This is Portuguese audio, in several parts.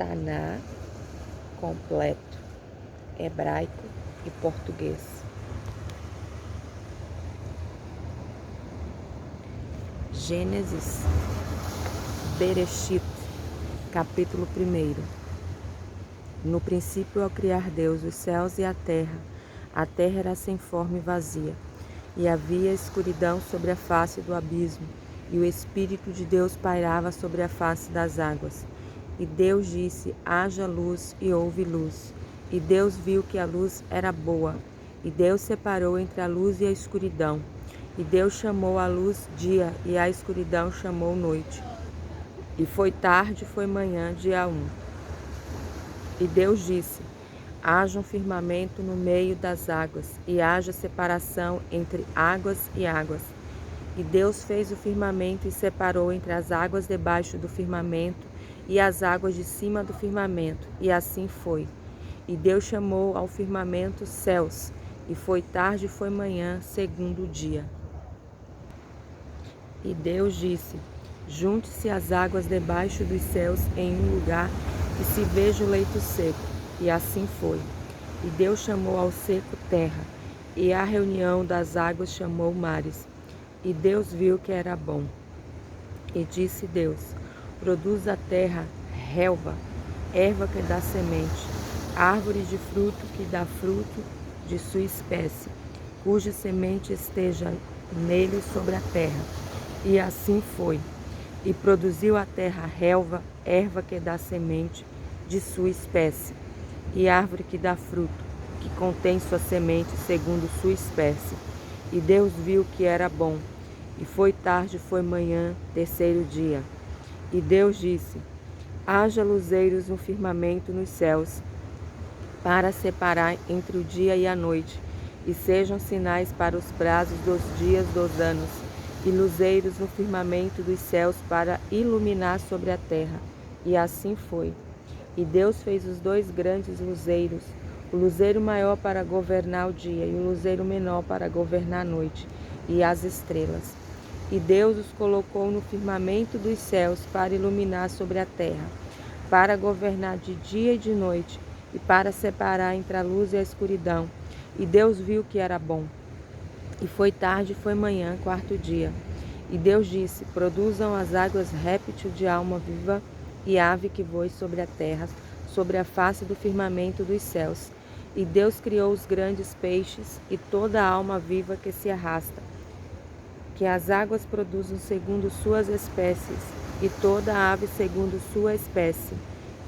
Taná completo, hebraico e português. Gênesis, Bereshit, capítulo 1. No princípio, ao criar Deus os céus e a terra era sem forma e vazia, e havia escuridão sobre a face do abismo, e o Espírito de Deus pairava sobre a face das águas. E Deus disse: haja luz, e houve luz. E Deus viu que a luz era boa, e Deus separou entre a luz e a escuridão. E Deus chamou a luz dia, e a escuridão chamou noite. E foi tarde, foi manhã, dia 1. E Deus disse: haja um firmamento no meio das águas, e haja separação entre águas e águas. E Deus fez o firmamento e separou entre as águas debaixo do firmamento e as águas de cima do firmamento, e assim foi. E Deus chamou ao firmamento céus, e foi tarde e foi manhã, segundo dia. E Deus disse: junte-se as águas debaixo dos céus em um lugar, que se veja o leito seco. E assim foi. E Deus chamou ao seco terra, e a reunião das águas chamou mares. E Deus viu que era bom. E disse Deus: produz a terra relva, erva que dá semente, árvore de fruto que dá fruto de sua espécie, cuja semente esteja nele sobre a terra. E assim foi. E produziu a terra relva, erva que dá semente de sua espécie, e árvore que dá fruto, que contém sua semente segundo sua espécie. E Deus viu que era bom. E foi tarde, foi manhã, terceiro dia. E Deus disse: haja luzeiros no firmamento nos céus, para separar entre o dia e a noite, e sejam sinais para os prazos dos dias dos anos, e luzeiros no firmamento dos céus para iluminar sobre a terra. E assim foi. E Deus fez os 2 grandes luzeiros, o luzeiro maior para governar o dia, e o luzeiro menor para governar a noite, e as estrelas. E Deus os colocou no firmamento dos céus para iluminar sobre a terra, para governar de dia e de noite, e para separar entre a luz e a escuridão. E Deus viu que era bom. E foi tarde, foi manhã, 4º dia. E Deus disse: produzam as águas réptil de alma viva e ave que voe sobre a terra, sobre a face do firmamento dos céus. E Deus criou os grandes peixes e toda a alma viva que se arrasta, que as águas produzam segundo suas espécies, e toda a ave segundo sua espécie.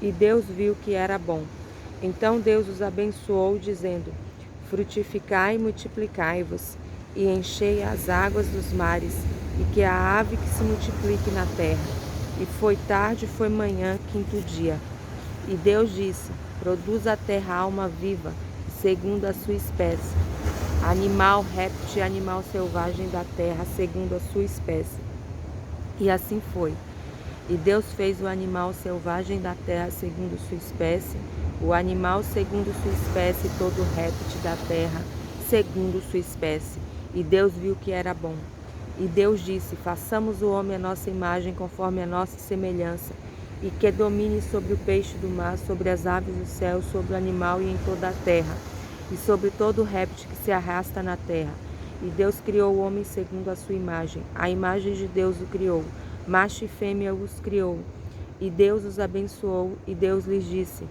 E Deus viu que era bom. Então Deus os abençoou, dizendo: frutificai e multiplicai-vos, e enchei as águas dos mares, e que a ave que se multiplique na terra. E foi tarde, foi manhã, 5º dia. E Deus disse: produz a terra alma viva, segundo a sua espécie, animal réptil e animal selvagem da terra, segundo a sua espécie. E assim foi. E Deus fez o animal selvagem da terra segundo sua espécie, o animal segundo sua espécie, e todo réptil da terra segundo sua espécie. E Deus viu que era bom. E Deus disse: façamos o homem à nossa imagem, conforme a nossa semelhança, e que domine sobre o peixe do mar, sobre as aves do céu, sobre o animal e em toda a terra, e sobre todo réptil que se arrasta na terra. E Deus criou o homem segundo a sua imagem. A imagem de Deus o criou, macho e fêmea os criou. E Deus os abençoou, e Deus lhes disse: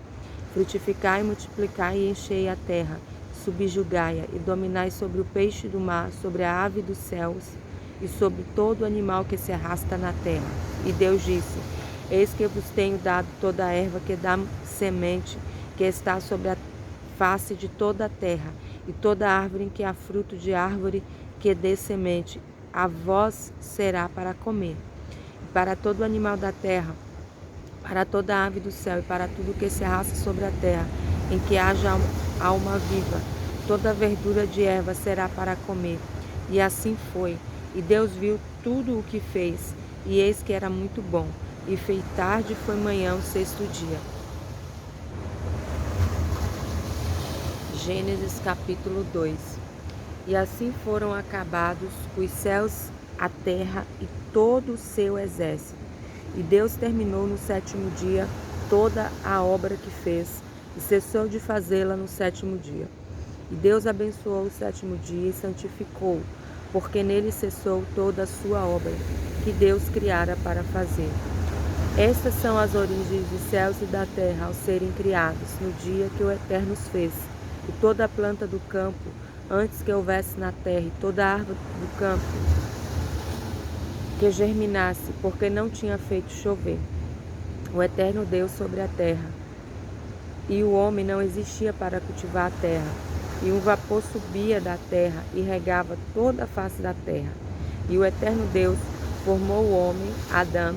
frutificai, multiplicai e enchei a terra, subjugai-a, e dominai sobre o peixe do mar, sobre a ave dos céus, e sobre todo animal que se arrasta na terra. E Deus disse: eis que vos tenho dado toda a erva que dá semente, que está sobre a face de toda a terra, e toda árvore em que há fruto de árvore que dê semente, a vós será para comer. E para todo animal da terra, para toda ave do céu, e para tudo que se arrasta sobre a terra, em que haja alma viva, toda verdura de erva será para comer. E assim foi. E Deus viu tudo o que fez, e eis que era muito bom. E foi tarde, foi manhã, o 6º dia. Gênesis capítulo 2. E assim foram acabados os céus, a terra e todo o seu exército. E Deus terminou no 7º dia toda a obra que fez e cessou de fazê-la no sétimo dia. E Deus abençoou o sétimo dia e santificou-o, porque nele cessou toda a sua obra que Deus criara para fazer. Estas são as origens dos céus e da terra ao serem criados, no dia que o Eterno os fez. E toda a planta do campo, antes que houvesse na terra, e toda a árvore do campo que germinasse, porque não tinha feito chover o Eterno Deus sobre a terra. E o homem não existia para cultivar a terra, e um vapor subia da terra e regava toda a face da terra. E o Eterno Deus formou o homem, Adão,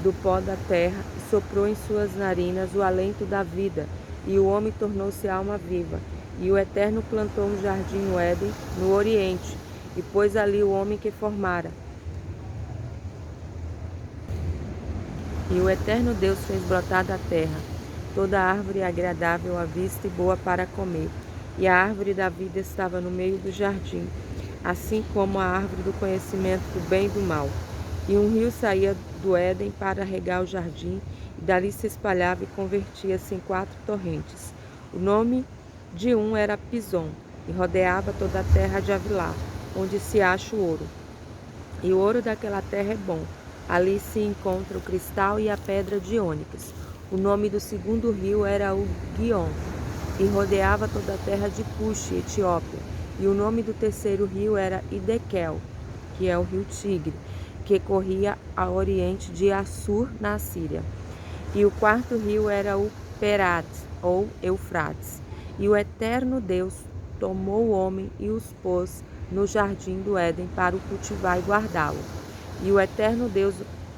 do pó da terra, e soprou em suas narinas o alento da vida, e o homem tornou-se alma viva. E o Eterno plantou um jardim no Éden, no Oriente, e pôs ali o homem que formara. E o Eterno Deus fez brotar da terra toda árvore agradável à vista e boa para comer. E a árvore da vida estava no meio do jardim, assim como a árvore do conhecimento do bem e do mal. E um rio saía do Éden para regar o jardim, e dali se espalhava e convertia-se em 4 torrentes. O nome de um era Pison, e rodeava toda a terra de Havilá, onde se acha o ouro. E o ouro daquela terra é bom. Ali se encontra o cristal e a pedra de ônix. O nome do segundo rio era o Guion, e rodeava toda a terra de Cuxi, Etiópia. E o nome do terceiro rio era Idequel, que é o rio Tigre, que corria ao oriente de Assur, na Síria. E o quarto rio era o Perat, ou Eufrates. E o Eterno Deus tomou o homem e os pôs no jardim do Éden para o cultivar e guardá-lo. E o Eterno Deus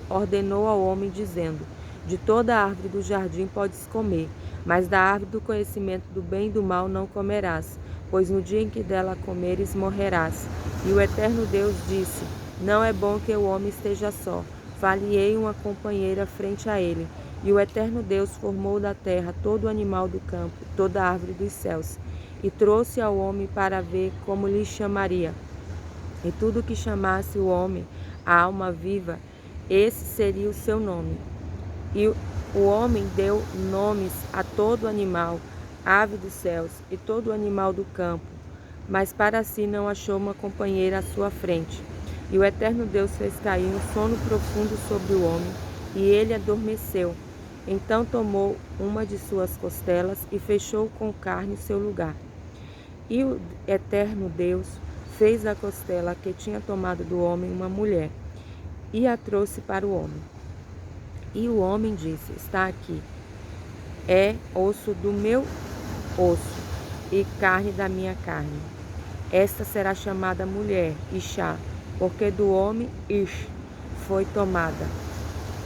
ordenou ao homem, dizendo: de toda a árvore do jardim podes comer, mas da árvore do conhecimento do bem e do mal não comerás, pois no dia em que dela comeres, morrerás. E o Eterno Deus disse: não é bom que o homem esteja só, far-lhe-ei uma companheira frente a ele. E o Eterno Deus formou da terra todo animal do campo, toda árvore dos céus, e trouxe ao homem para ver como lhe chamaria. E tudo que chamasse o homem, a alma viva, esse seria o seu nome. E o homem deu nomes a todo animal, ave dos céus e todo animal do campo, mas para si não achou uma companheira à sua frente. E o Eterno Deus fez cair um sono profundo sobre o homem, e ele adormeceu. Então tomou uma de suas costelas e fechou com carne seu lugar. E o Eterno Deus fez da costela que tinha tomado do homem uma mulher, e a trouxe para o homem. E o homem disse: está aqui, é osso do meu osso e carne da minha carne. Esta será chamada mulher, Ishá, porque do homem Ish foi tomada.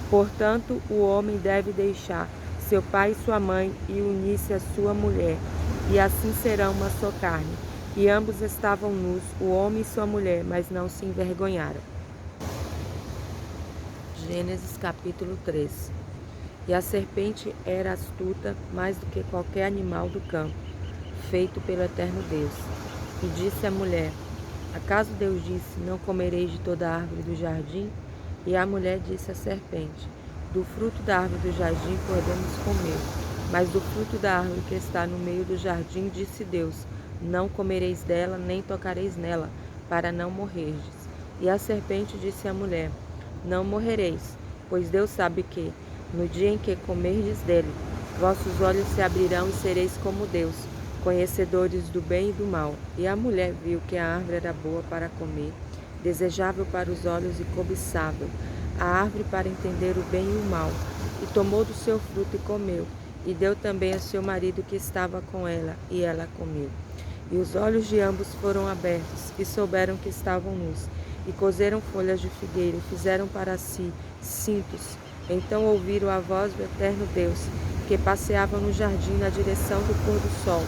Portanto, o homem deve deixar seu pai e sua mãe e unir-se à sua mulher, e assim serão uma só carne. E ambos estavam nus, o homem e sua mulher, mas não se envergonharam. Gênesis capítulo 3. E a serpente era astuta mais do que qualquer animal do campo, feito pelo Eterno Deus. E disse à mulher: acaso Deus disse: não comereis de toda a árvore do jardim? E a mulher disse à serpente: do fruto da árvore do jardim podemos comer, mas do fruto da árvore que está no meio do jardim, disse Deus: não comereis dela, nem tocareis nela, para não morrerdes. E a serpente disse à mulher: não morrereis, pois Deus sabe que, no dia em que comerdes dele, vossos olhos se abrirão e sereis como Deus, conhecedores do bem e do mal. E a mulher viu que a árvore era boa para comer, desejável para os olhos e cobiçável, a árvore para entender o bem e o mal, e tomou do seu fruto e comeu, e deu também a seu marido que estava com ela, e ela comeu. E os olhos de ambos foram abertos, e souberam que estavam nus, e coseram folhas de figueira, e fizeram para si cintos. Então ouviram a voz do Eterno Deus, que passeava no jardim na direção do pôr do sol.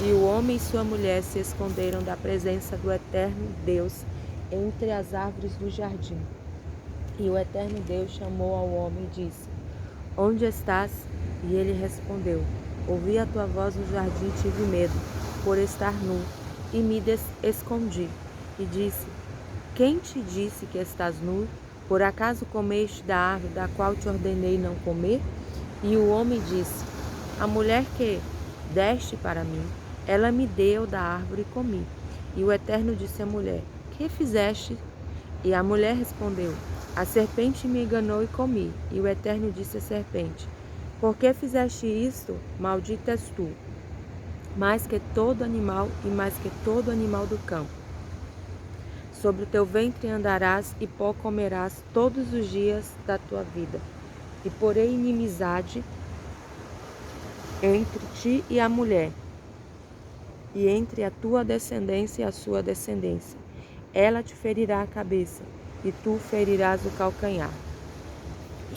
E o homem e sua mulher se esconderam da presença do Eterno Deus entre as árvores do jardim. E o Eterno Deus chamou ao homem e disse: onde estás? E ele respondeu: ouvi a tua voz no jardim e tive medo, por estar nu, e me escondi. E disse: quem te disse que estás nu? Por acaso comeste da árvore da qual te ordenei não comer? E o homem disse: a mulher que deste para mim, ela me deu da árvore e comi. E o Eterno disse à mulher: que fizeste? E a mulher respondeu: a serpente me enganou e comi. E o Eterno disse à serpente: por que fizeste isto? Maldita és tu, mais que todo animal e mais que todo animal do campo. Sobre o teu ventre andarás e pó comerás todos os dias da tua vida. E porei inimizade entre ti e a mulher, e entre a tua descendência e a sua descendência. Ela te ferirá a cabeça, e tu ferirás o calcanhar.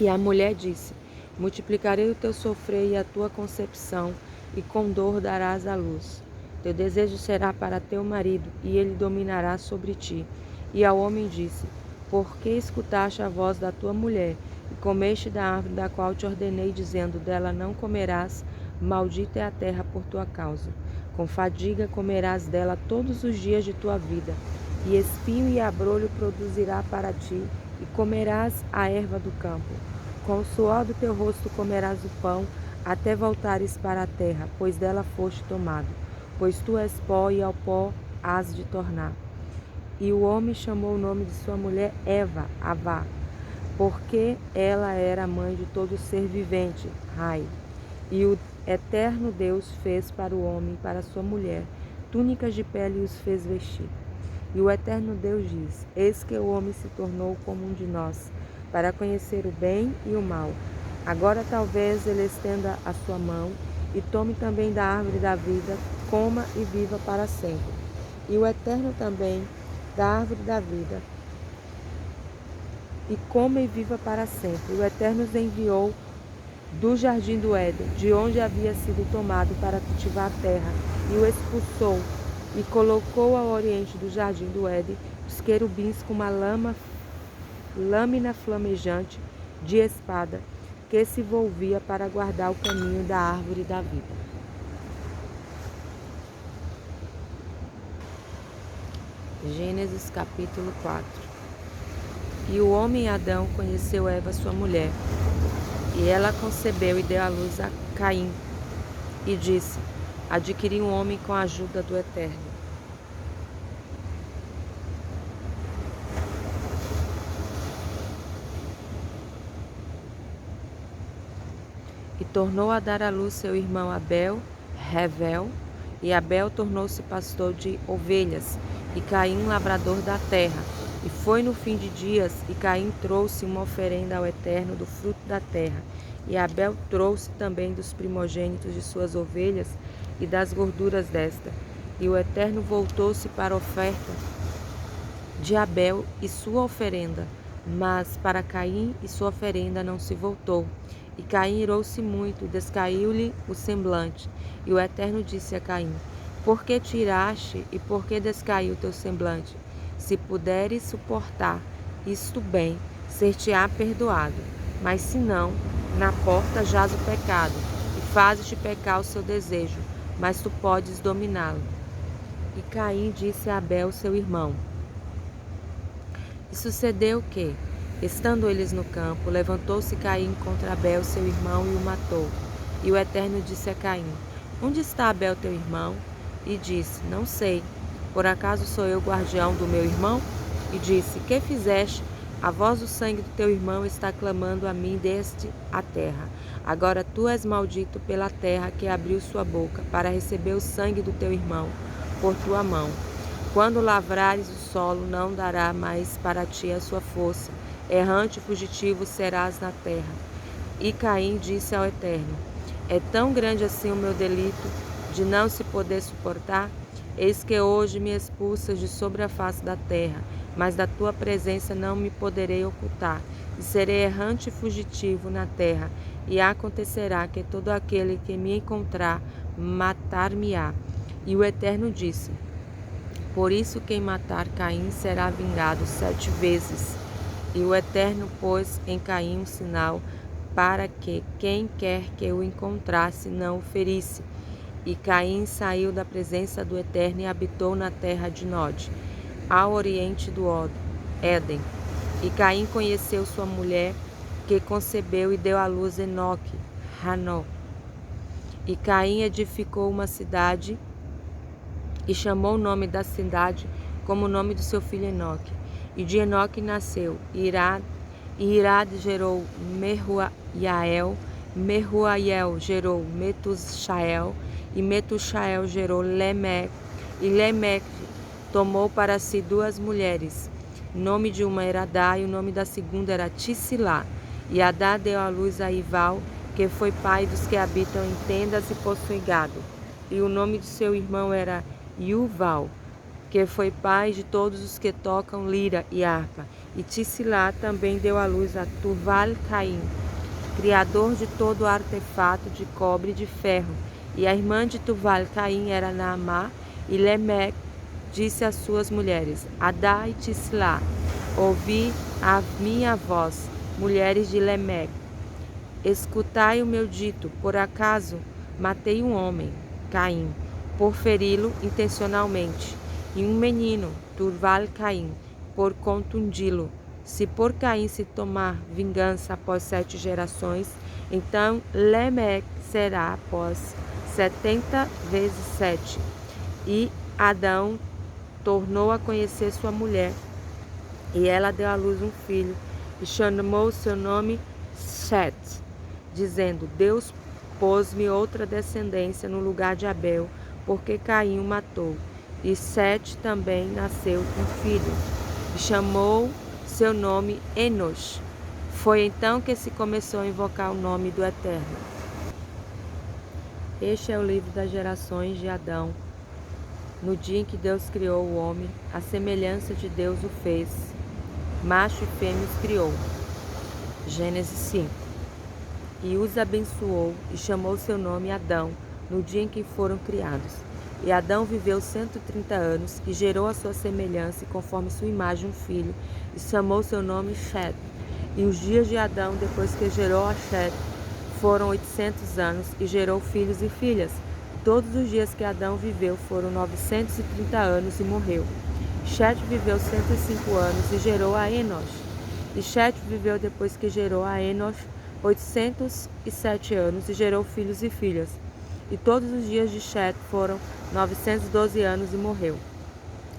E a mulher disse: multiplicarei o teu sofrer e a tua concepção, e com dor darás à luz. Teu desejo será para teu marido, e ele dominará sobre ti. E ao homem disse: por que escutaste a voz da tua mulher, e comeste da árvore da qual te ordenei, dizendo: dela não comerás, maldita é a terra por tua causa. Com fadiga comerás dela todos os dias de tua vida, e espinho e abrolho produzirá para ti, e comerás a erva do campo. Com o suor do teu rosto comerás o pão, até voltares para a terra, pois dela foste tomado. Pois tu és pó, e ao pó hás de tornar. E o homem chamou o nome de sua mulher Eva, Avá, porque ela era a mãe de todo ser vivente, Rai. E o Eterno Deus fez para o homem e para sua mulher túnicas de pele e os fez vestir. E o Eterno Deus diz: eis que o homem se tornou como um de nós, para conhecer o bem e o mal. Agora talvez ele estenda a sua mão e tome também da árvore da vida, coma e viva para sempre. E o Eterno também da árvore da vida, e coma e viva para sempre. O Eterno os enviou do jardim do Éden, de onde havia sido tomado para cultivar a terra, e o expulsou, e colocou ao oriente do jardim do Éden os querubins com uma lâmina flamejante de espada, que se volvia para guardar o caminho da árvore da vida. Gênesis capítulo 4. E o homem Adão conheceu Eva, sua mulher, e ela concebeu e deu à luz a Caim, e disse: adquiri um homem com a ajuda do Eterno. E tornou a dar à luz seu irmão Abel, Revel, e Abel tornou-se pastor de ovelhas, e Caim lavrador da terra. E foi no fim de dias, e Caim trouxe uma oferenda ao Eterno do fruto da terra, e Abel trouxe também dos primogênitos de suas ovelhas e das gorduras desta. E o Eterno voltou-se para a oferta de Abel e sua oferenda, mas para Caim e sua oferenda não se voltou. E Caim irou-se muito, descaiu-lhe o semblante. E o Eterno disse a Caim: por que te iraste e por que descaiu teu semblante? Se puderes suportar isto bem, ser-te-á perdoado. Mas se não, na porta jaz o pecado, e fazes-te pecar o seu desejo, mas tu podes dominá-lo. E Caim disse a Abel, seu irmão. E sucedeu que, estando eles no campo, levantou-se Caim contra Abel, seu irmão, e o matou. E o Eterno disse a Caim: onde está Abel, teu irmão? E disse: não sei. Por acaso sou eu guardião do meu irmão? E disse: que fizeste? A voz do sangue do teu irmão está clamando a mim desde a terra. Agora tu és maldito pela terra que abriu sua boca para receber o sangue do teu irmão por tua mão. Quando lavrares o solo, não dará mais para ti a sua força. Errante e fugitivo serás na terra. E Caim disse ao Eterno: é tão grande assim o meu delito, de não se poder suportar? Eis que hoje me expulsas de sobre a face da terra, mas da tua presença não me poderei ocultar, e serei errante e fugitivo na terra, e acontecerá que todo aquele que me encontrar matar-me-á. E o Eterno disse: por isso quem matar Caim será vingado 7 vezes. E o Eterno pôs em Caim um sinal, para que quem quer que o encontrasse não o ferisse. E Caim saiu da presença do Eterno e habitou na terra de Nod, ao oriente do Éden. E Caim conheceu sua mulher, que concebeu e deu à luz Enoque, Hanó. E Caim edificou uma cidade e chamou o nome da cidade como o nome do seu filho Enoque. E de Enoque nasceu Irad, e Irad gerou Mehujael, Mehujael gerou Metushael, e Metushael gerou Lemeque, e Lemeque tomou para si 2 mulheres. O nome de uma era Adá e o nome da segunda era Tissilá. E Adá deu à luz a Ival, que foi pai dos que habitam em tendas e possuem gado. E o nome de seu irmão era Yuval, que foi pai de todos os que tocam lira e harpa. E Tissilá também deu à luz a Tuval-Caim, criador de todo artefato de cobre e de ferro. E a irmã de Tuval-Caim era Naamá, e Lemeque disse às suas mulheres, Adá e Tissilá, ouvi a minha voz, mulheres de Lemeque. Escutai o meu dito, por acaso matei um homem, Caim, por feri-lo intencionalmente, e um menino, Tuval-Caim, por contundi-lo. Se por Caim se tomar vingança após 7 gerações, então Lemeque será após 70 vezes 7. E Adão tornou a conhecer sua mulher, e ela deu à luz um filho, e chamou seu nome Set, dizendo, Deus pôs-me outra descendência no lugar de Abel, porque Caim o matou. E Sete também nasceu um filho, e chamou seu nome Enos. Foi então que se começou a invocar o nome do Eterno. Este é o livro das gerações de Adão. No dia em que Deus criou o homem, a semelhança de Deus o fez. Macho e fêmea os criou. Gênesis 5. E os abençoou e chamou seu nome Adão, no dia em que foram criados. E Adão viveu 130 anos e gerou a sua semelhança e conforme sua imagem um filho, e chamou seu nome Shet. E os dias de Adão, depois que gerou a Shet, foram 800 anos e gerou filhos e filhas. Todos os dias que Adão viveu foram 930 anos e morreu. Shet viveu 105 anos e gerou a Enos. E Shet viveu depois que gerou a Enos 807 anos e gerou filhos e filhas. E todos os dias de Shet foram 912 anos e morreu.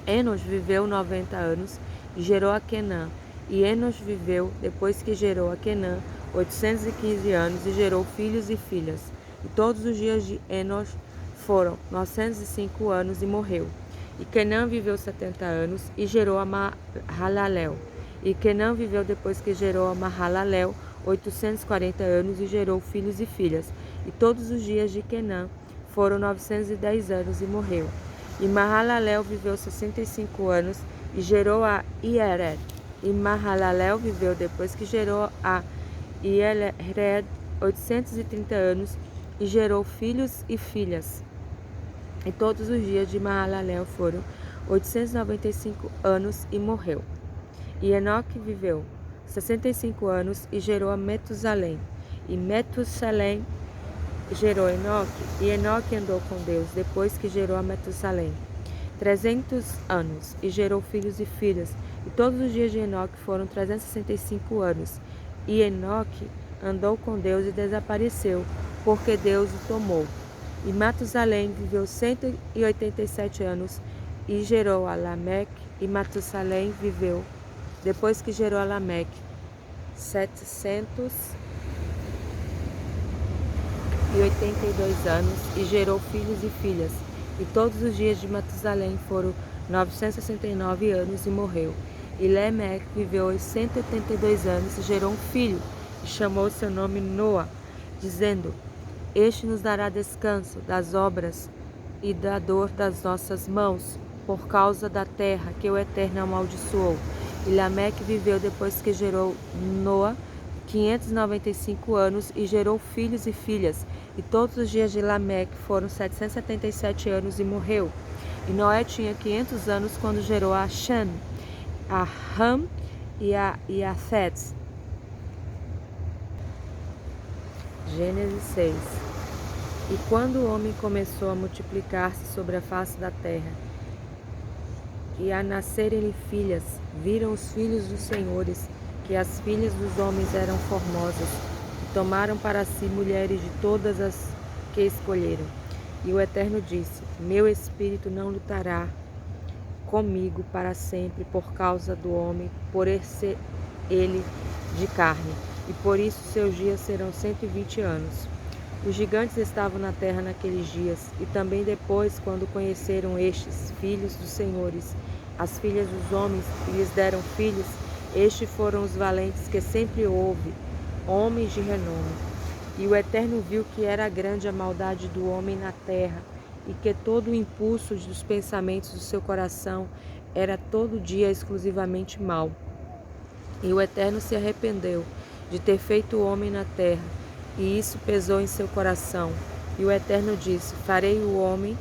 Enos viveu 90 anos e gerou a Quenã. E Enos viveu, depois que gerou a Quenã, 815 anos e gerou filhos e filhas. E todos os dias de Enos foram 905 anos e morreu. E Quenã viveu 70 anos e gerou a Mahalalel. E Quenã viveu depois que gerou a Mahalalel 840 anos e gerou filhos e filhas. E todos os dias de Quenã foram 910 anos e morreu. E Mahalalel viveu 65 anos e gerou a Iered. E Mahalalel viveu depois que gerou a Iered 830 anos e gerou filhos e filhas. E todos os dias de Mahalalel foram 895 anos e morreu. E Enoque viveu 65 anos e gerou a Metusalém. E Metusalém gerou Enoque, e Enoque andou com Deus depois que gerou a Metusalém 300 anos e gerou filhos e filhas. E todos os dias de Enoque foram 365 anos. E Enoque andou com Deus e desapareceu, porque Deus o tomou. E Matusalém viveu 187 anos e gerou a Lameque. E Matusalém viveu, depois que gerou a Lameque, 782 anos e gerou filhos e filhas. E todos os dias de Matusalém foram 969 anos e morreu. E Lameque viveu 182 anos e gerou um filho e chamou seu nome Noa, dizendo, este nos dará descanso das obras e da dor das nossas mãos, por causa da terra que o Eterno amaldiçoou. E Lameque viveu depois que gerou Noa 595 anos e gerou filhos e filhas. E todos os dias de Lameque foram 777 anos e morreu. E Noé tinha 500 anos quando gerou a Shem, a Ram e a Yafet. Gênesis 6. E quando o homem começou a multiplicar-se sobre a face da terra, e a nascerem-lhe filhas, viram os filhos dos senhores, que as filhas dos homens eram formosas, tomaram para si mulheres de todas as que escolheram. E o Eterno disse: Meu espírito não lutará comigo para sempre por causa do homem, por ser ele de carne, e por isso seus dias serão 120 anos. Os gigantes estavam na terra naqueles dias, e também depois, quando conheceram estes, filhos dos senhores, as filhas dos homens, e lhes deram filhos, estes foram os valentes que sempre houve, homens de renome. E o Eterno viu que era grande a maldade do homem na terra, e que todo o impulso dos pensamentos do seu coração era todo dia exclusivamente mau. E o Eterno se arrependeu de ter feito o homem na terra, e isso pesou em seu coração. E o Eterno disse: Farei o homem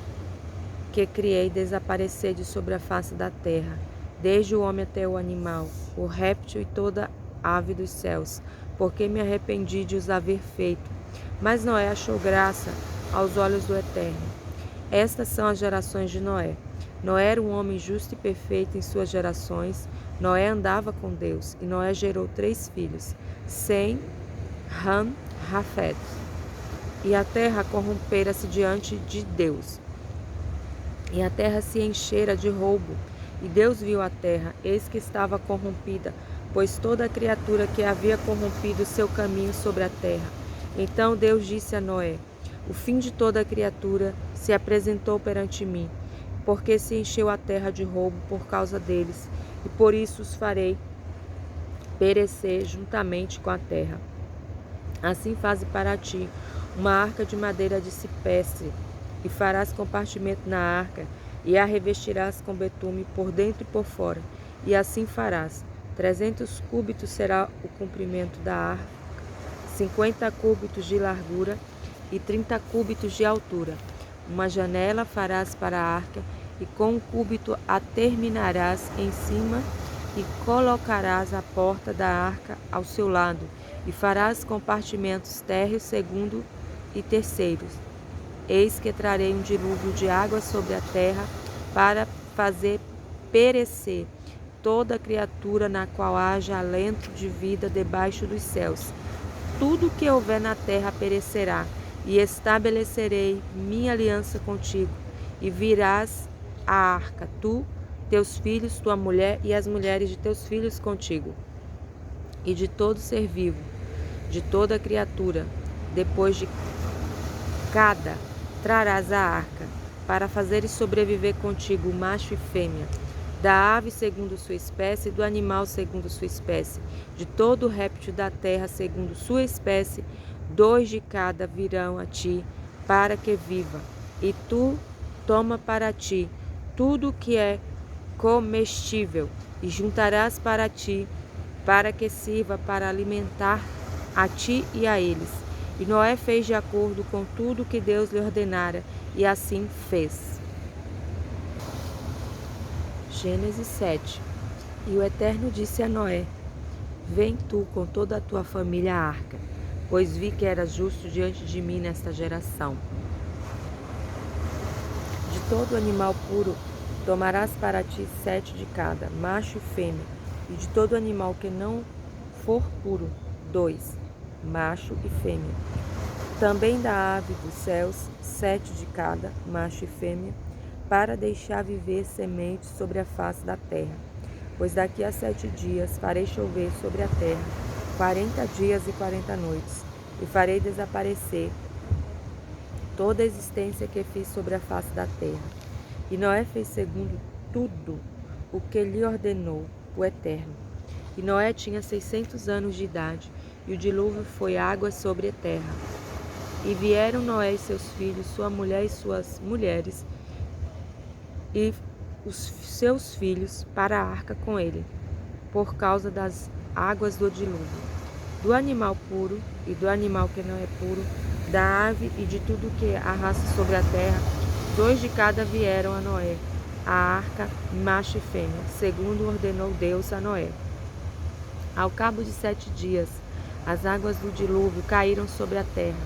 que criei desaparecer de sobre a face da terra, desde o homem até o animal, o réptil e toda ave dos céus, porque me arrependi de os haver feito. Mas Noé achou graça aos olhos do Eterno. Estas são as gerações de Noé. Noé era um homem justo e perfeito em suas gerações. Noé andava com Deus, e Noé gerou 3 filhos, Sem, Ham, Jafete. E a terra corrompera-se diante de Deus, e a terra se enchera de roubo. E Deus viu a terra, eis que estava corrompida, pois toda a criatura que havia corrompido seu caminho sobre a terra. Então Deus disse a Noé: O fim de toda a criatura se apresentou perante mim, porque se encheu a terra de roubo por causa deles, e por isso os farei perecer juntamente com a terra. Assim faze para ti uma arca de madeira de cipestre, e farás compartimento na arca, e a revestirás com betume por dentro e por fora. E assim farás. 300 cúbitos será o comprimento da arca, 50 cúbitos de largura e 30 cúbitos de altura. Uma janela farás para a arca, e com um cúbito a terminarás em cima, e colocarás a porta da arca ao seu lado, e farás compartimentos térreos segundo e terceiros. Eis que trarei um dilúvio de água sobre a terra, para fazer perecer toda criatura na qual haja alento de vida debaixo dos céus. Tudo que houver na terra perecerá, e estabelecerei minha aliança contigo, e virás a arca, tu, teus filhos, tua mulher e as mulheres de teus filhos contigo, e de todo ser vivo, de toda criatura, depois de cada trarás a arca, para fazeres sobreviver contigo o macho e fêmea, da ave segundo sua espécie, do animal segundo sua espécie, de todo réptil da terra segundo sua espécie, 2 de cada virão a ti, para que viva. E tu toma para ti tudo que é comestível, e juntarás para ti, para que sirva para alimentar a ti e a eles. E Noé fez de acordo com tudo que Deus lhe ordenara, e assim fez. Gênesis 7. E o Eterno disse a Noé: Vem tu com toda a tua família à arca, pois vi que eras justo diante de mim nesta geração. De todo animal puro tomarás para ti 7 de cada, macho e fêmea, e de todo animal que não for puro, 2, macho e fêmea. Também da ave dos céus, 7 de cada, macho e fêmea, para deixar viver semente sobre a face da terra. Pois daqui a 7 dias farei chover sobre a terra 40 dias e 40 noites, e farei desaparecer toda a existência que fiz sobre a face da terra. E Noé fez segundo tudo o que lhe ordenou o Eterno. E Noé tinha 600 anos de idade, e o dilúvio foi água sobre a terra. E vieram Noé e seus filhos, sua mulher e suas mulheres, e os seus filhos para a arca com ele, por causa das águas do dilúvio. Do animal puro e do animal que não é puro, da ave e de tudo que arrasta sobre a terra, 2 de cada vieram a Noé, a arca, macho e fêmea, segundo ordenou Deus a Noé. Ao cabo de 7 dias, as águas do dilúvio caíram sobre a terra.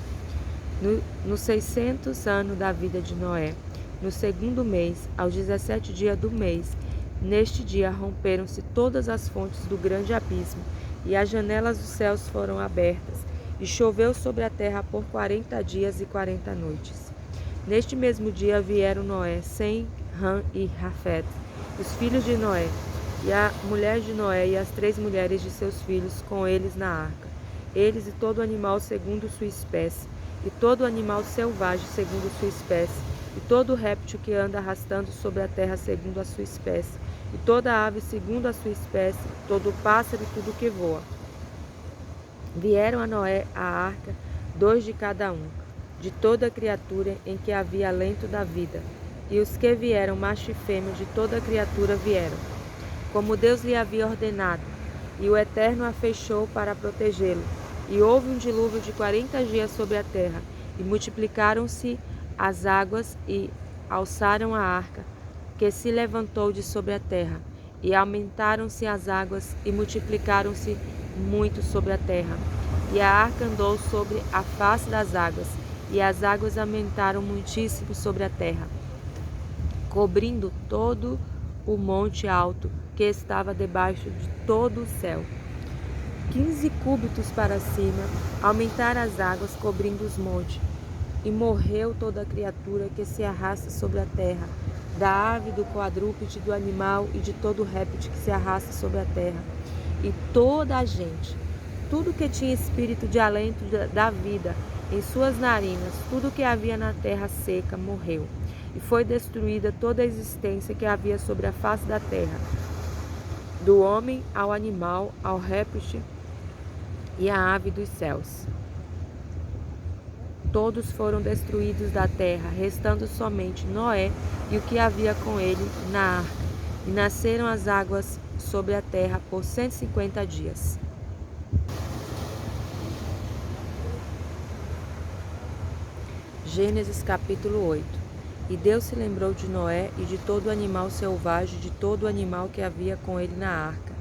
No 600 ano da vida de Noé, no segundo mês, aos 17 dias do mês, neste dia romperam-se todas as fontes do grande abismo, e as janelas dos céus foram abertas, E choveu sobre a terra por 40 dias e 40 noites. Neste mesmo dia vieram Noé, Sem, Ram e Jafete, os filhos de Noé, e a mulher de Noé e as 3 mulheres de seus filhos com eles na arca. Eles e todo animal segundo sua espécie, e todo animal selvagem segundo sua espécie, e todo réptil que anda arrastando sobre a terra segundo a sua espécie, e toda ave segundo a sua espécie, todo pássaro e tudo que voa. Vieram a Noé à arca 2 de cada um, de toda criatura em que havia alento da vida, e os que vieram, macho e fêmea, de toda criatura vieram, como Deus lhe havia ordenado, e o Eterno a fechou para protegê-lo. E houve um dilúvio de 40 dias sobre a terra, e multiplicaram-se as águas e alçaram a arca, que se levantou de sobre a terra, e aumentaram-se as águas e multiplicaram-se muito sobre a terra. E a arca andou sobre a face das águas, e as águas aumentaram muitíssimo sobre a terra, cobrindo todo o monte alto que estava debaixo de todo o céu. 15 cúbitos para cima, aumentaram as águas cobrindo os montes, e morreu toda criatura que se arrasta sobre a terra, da ave, do quadrúpede, do animal e de todo réptil que se arrasta sobre a terra. E toda a gente, tudo que tinha espírito de alento da vida em suas narinas, tudo que havia na terra seca, morreu. E foi destruída toda a existência que havia sobre a face da terra, do homem ao animal, ao réptil e à ave dos céus. Todos foram destruídos da terra, restando somente Noé e o que havia com ele na arca. E nasceram as águas sobre a terra por 150 dias. Gênesis capítulo 8. E Deus se lembrou de Noé e de todo animal selvagem, de todo animal que havia com ele na arca.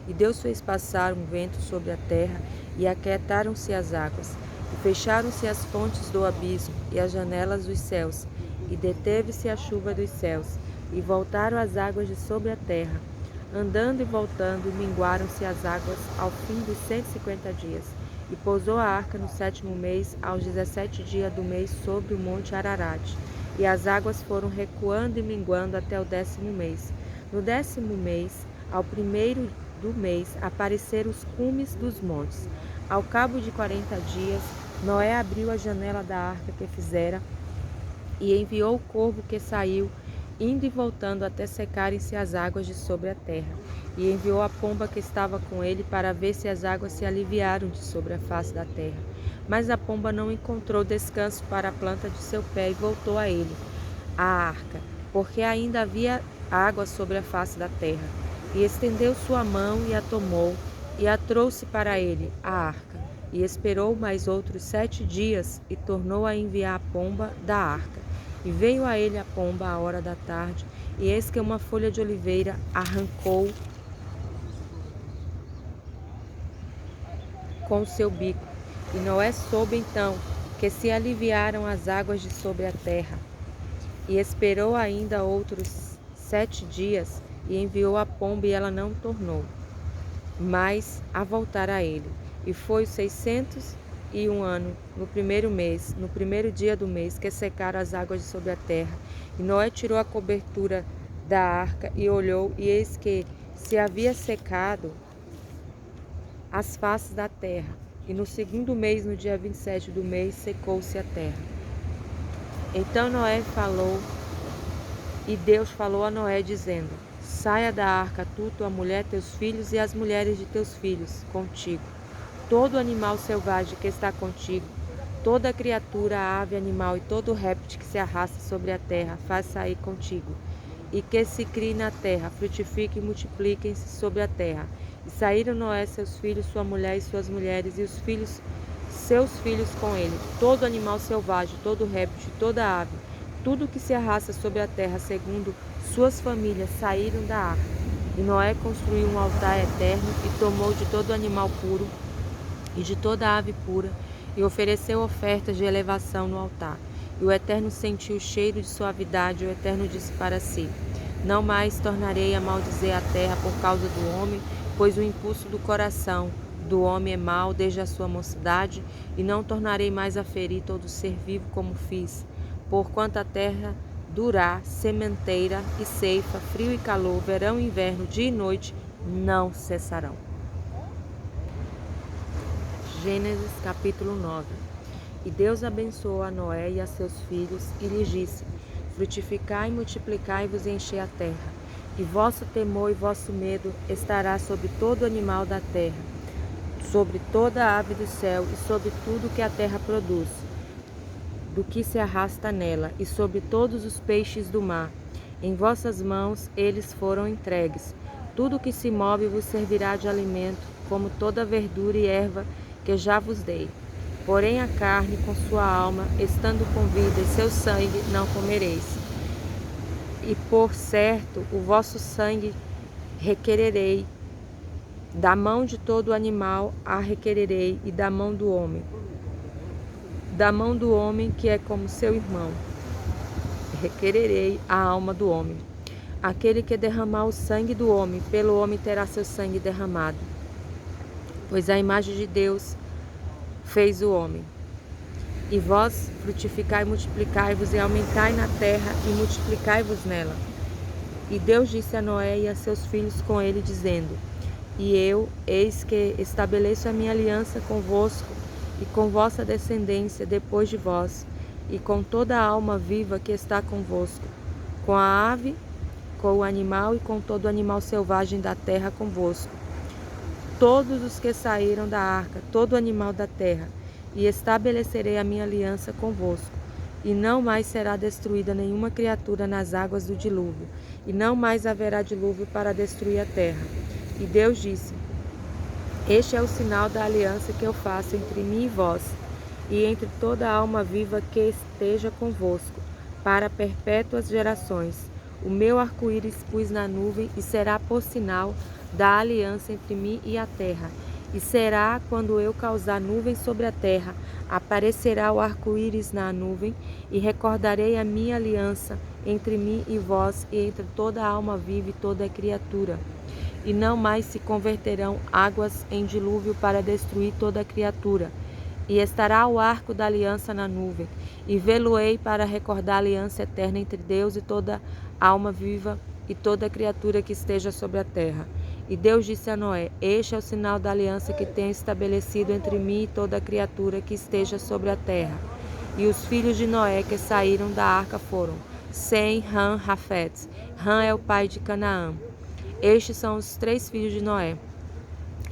E Deus fez passar um vento sobre a terra, e aquietaram-se as águas. E fecharam-se as fontes do abismo e as janelas dos céus, e deteve-se a chuva dos céus, e voltaram as águas de sobre a terra. Andando e voltando, minguaram-se as águas ao fim dos 150 dias. E pousou a arca no 7º mês, aos 17 dias do mês, sobre o monte Ararat. E as águas foram recuando e minguando até o 10º mês. No 10º mês, ao 1º do mês, apareceram os cumes dos montes. Ao cabo de 40 dias, Noé abriu a janela da arca que fizera e enviou o corvo que saiu, indo e voltando até secarem-se as águas de sobre a terra. E enviou a pomba que estava com ele para ver se as águas se aliviaram de sobre a face da terra. Mas a pomba não encontrou descanso para a planta de seu pé e voltou a ele, a arca, porque ainda havia água sobre a face da terra. E estendeu sua mão e a tomou, e a trouxe para ele, a arca. E esperou mais outros 7 dias, e tornou a enviar a pomba da arca. E veio a ele a pomba à hora da tarde, e eis que uma folha de oliveira arrancou com o seu bico. E Noé soube então que se aliviaram as águas de sobre a terra. E esperou ainda outros 7 dias, e enviou a pomba, e ela não tornou mais a voltar a ele. E foi os 601 ano, no 1º mês, no 1º dia do mês, que secaram as águas de sobre a terra. E Noé tirou a cobertura da arca e olhou, e eis que se havia secado as faces da terra. E no 2º mês, no dia 27 do mês, secou-se a terra. Então Noé falou, e Deus falou a Noé, dizendo: Saia da arca, tu, tua mulher, teus filhos e as mulheres de teus filhos contigo. Todo animal selvagem que está contigo, toda criatura, ave, animal e todo réptil que se arrasta sobre a terra, faz sair contigo. E que se crie na terra, frutifiquem e multipliquem-se sobre a terra. E saíram Noé, seus filhos, sua mulher e suas mulheres, e os filhos, seus filhos com ele, todo animal selvagem, todo réptil, toda ave, tudo que se arrasta sobre a terra, segundo suas famílias, saíram da arca. E Noé construiu um altar eterno, e tomou de todo animal puro e de toda ave pura, e ofereceu ofertas de elevação no altar. E o Eterno sentiu o cheiro de suavidade, e o Eterno disse para si: Não mais tornarei a maldizer a terra por causa do homem, pois o impulso do coração do homem é mau desde a sua mocidade, e não tornarei mais a ferir todo ser vivo como fiz, porquanto a terra durar, sementeira e ceifa, frio e calor, verão e inverno, dia e noite, não cessarão. Gênesis capítulo 9. E Deus abençoou a Noé e a seus filhos, e lhes disse: frutificai, multiplicai-vos e enchei a terra. E vosso temor e vosso medo estará sobre todo animal da terra, sobre toda a ave do céu e sobre tudo que a terra produz, do que se arrasta nela, e sobre todos os peixes do mar. Em vossas mãos eles foram entregues. Tudo que se move vos servirá de alimento, como toda verdura e erva que já vos dei. Porém a carne com sua alma, estando com vida, e seu sangue não comereis. E por certo o vosso sangue requererei, da mão de todo animal a requererei, e da mão do homem que é como seu irmão, requererei a alma do homem. Aquele que derramar o sangue do homem, pelo homem terá seu sangue derramado. Pois a imagem de Deus fez o homem. E vós frutificai, multiplicai-vos e aumentai na terra e multiplicai-vos nela. E Deus disse a Noé e a seus filhos com ele, dizendo: e eu, eis que estabeleço a minha aliança convosco e com vossa descendência depois de vós, e com toda a alma viva que está convosco, com a ave, com o animal e com todo animal selvagem da terra convosco, todos os que saíram da arca, todo animal da terra, e estabelecerei a minha aliança convosco. E não mais será destruída nenhuma criatura nas águas do dilúvio, e não mais haverá dilúvio para destruir a terra. E Deus disse: este é o sinal da aliança que eu faço entre mim e vós, e entre toda a alma viva que esteja convosco, para perpétuas gerações. O meu arco-íris pus na nuvem, e será por sinal da aliança entre mim e a terra. E será quando eu causar nuvem sobre a terra, aparecerá o arco-íris na nuvem, e recordarei a minha aliança entre mim e vós, e entre toda a alma viva e toda a criatura. E não mais se converterão águas em dilúvio para destruir toda a criatura. E estará o arco da aliança na nuvem, e vê-lo-ei para recordar a aliança eterna entre Deus e toda alma viva e toda criatura que esteja sobre a terra. E Deus disse a Noé: este é o sinal da aliança que tenho estabelecido entre mim e toda criatura que esteja sobre a terra. E os filhos de Noé que saíram da arca foram Sem, Ham, Jafete. Ham é o pai de Canaã. Estes são os 3 filhos de Noé.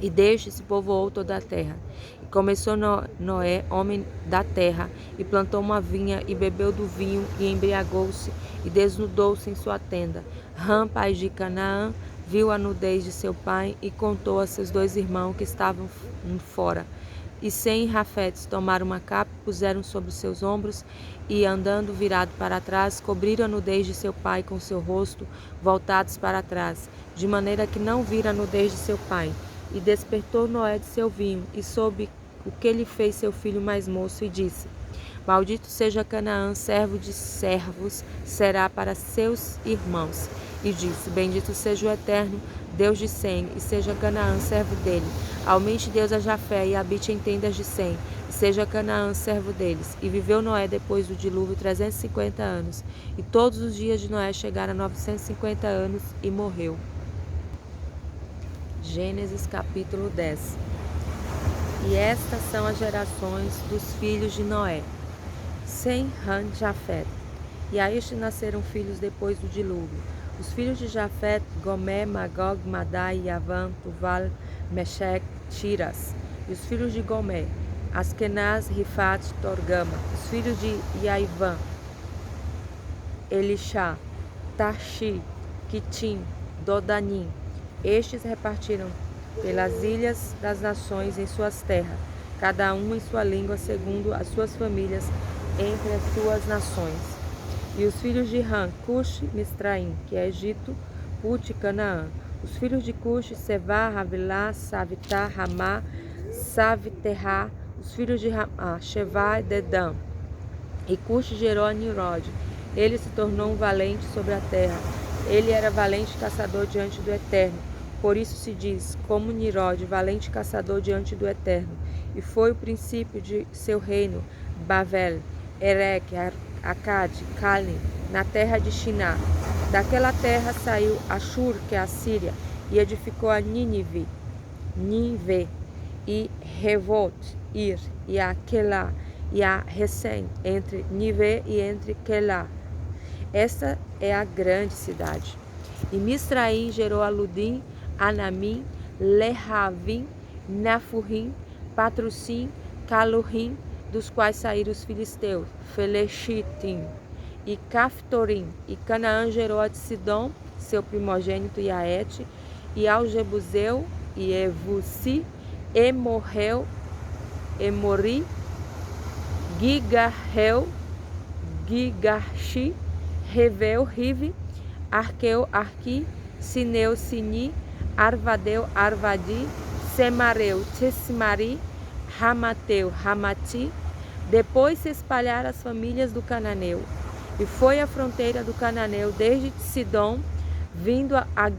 E destes se povoou toda a terra. E começou Noé, homem da terra, e plantou uma vinha, e bebeu do vinho, e embriagou-se, e desnudou-se em sua tenda. Ham, pai de Canaã, viu a nudez de seu pai, e contou a seus 2 irmãos que estavam fora. E Sem e Jafete tomaram uma capa, puseram sobre os seus ombros, e andando virado para trás, cobriram a nudez de seu pai com seu rosto, voltados para trás, de maneira que não viram a nudez de seu pai. E despertou Noé de seu vinho, e soube o que lhe fez seu filho mais moço, e disse: maldito seja Canaã, servo de servos será para seus irmãos. E disse: bendito seja o Eterno, Deus de Sem, e seja Canaã servo dele. Aumente Deus a Jafé, e habite em tendas de Sem, e seja Canaã servo deles. E viveu Noé depois do dilúvio 350 anos, e todos os dias de Noé chegaram a 950 anos, e morreu. Gênesis capítulo 10. E estas são as gerações dos filhos de Noé: Sem, Ham, Jafé. E a este nasceram filhos depois do dilúvio. Os filhos de Jafé: Gomé, Magog, Madai, Yavã, Tuval, Meshec, Tiras. E os filhos de Gomé: Askenaz, Rifat, Torgama. Os filhos de Yaivã: Elishá, Tarshi, Quitim, Dodanim. Estes repartiram pelas ilhas das nações em suas terras, cada um em sua língua, segundo as suas famílias, entre as suas nações. E os filhos de Ram: Cush, Misraim, que é Egito, Put e Canaã. Os filhos de Cush: Sevá, Havilá, Savitá, Ramá, Saviterá. Os filhos de Ramá: Shevá e Dedã. E Cush gerou a Nimrod. Ele se tornou um valente sobre a terra. Ele era valente caçador diante do Eterno. Por isso se diz, como Nirod, valente caçador diante do Eterno. E foi o princípio de seu reino, Bavel, Erech, Acade, Calne, na terra de Shiná. Daquela terra saiu Ashur, que é a Síria, e edificou a Nínive, e Revot, Ir, e a Quelá, e a Recém, entre Nive e entre Quelá. Esta é a grande cidade. E Misraim gerou a Ludim, Anamim, Lehavim, Nafurim, Patrusim, Calurim, dos quais saíram os filisteus, Feleshitim e Caftorim. E Canaã gerou a de Sidom, seu primogênito, e a Et, e ao Jebuseu, e Evusi, Emorreu, Emori, Gigarreu, Gigarshi, Reveu, Rive, Arqueu, Arqui, Sineu, Sini, Arvadeu, Arvadi, Semareu, Tessimari, Ramateu, Ramati. Depois se espalharam as famílias do cananeu, e foi a fronteira do cananeu desde Sidom, vindo a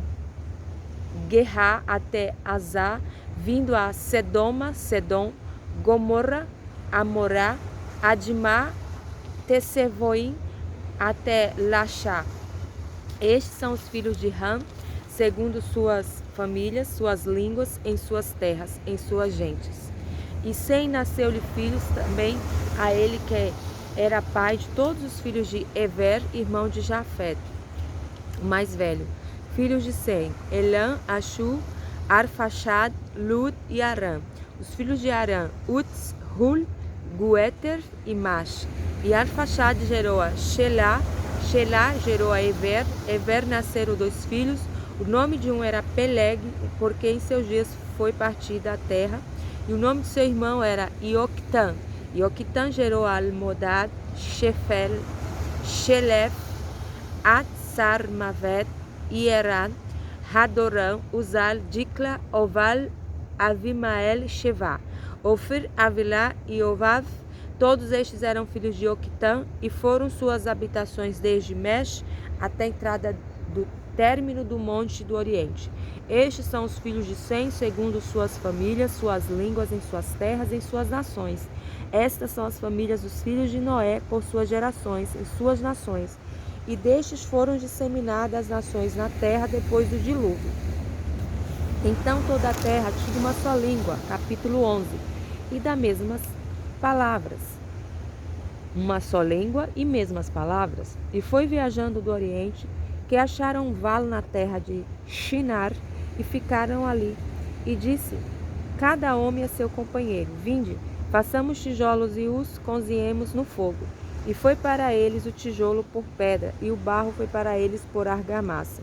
Guerra até Azá, vindo a Sedoma, Sedom, Gomorra, Amorá, Adimá, Tessevoim, até Lachá. Estes são os filhos de Ram, segundo suas famílias, suas línguas, em suas terras, em suas gentes. E Sem nasceu-lhe filhos também a ele, que era pai de todos os filhos de Ever, irmão de Jafé, o mais velho. Filhos de Sem, Elã, Ashu, Arfaxad, Lud e Aram. Os filhos de Aram, Uts, Hul, Gueter e Mash. E Arfaxad gerou a Shelá, Shelá gerou a Ever, Ever nasceram 2 filhos. O nome de um era Peleg, porque em seus dias foi partida a terra. E o nome de seu irmão era Ioctã. Ioctã gerou a Almodad, Shefel, Shelef, Atsarmavet, Ierad, Hadoram, Uzal, Dikla, Oval, Avimael, Shevá, Ofir, Avilá e Ovav. Todos estes eram filhos de Octã, e foram suas habitações desde Mesh até a entrada do término do monte do Oriente. Estes são os filhos de Sem, segundo suas famílias, suas línguas, em suas terras, em suas nações. Estas são as famílias dos filhos de Noé, por suas gerações, em suas nações. E destes foram disseminadas as nações na terra depois do dilúvio. Então toda a terra tinha uma só língua, capítulo 11, e das mesmas palavras. Uma só língua e mesmas palavras. E foi viajando do Oriente, que acharam um vale na terra de Shinar, e ficaram ali. E disse cada homem a seu companheiro: Vinde, façamos tijolos e os cozinhemos no fogo. E foi para eles o tijolo por pedra, e o barro foi para eles por argamassa.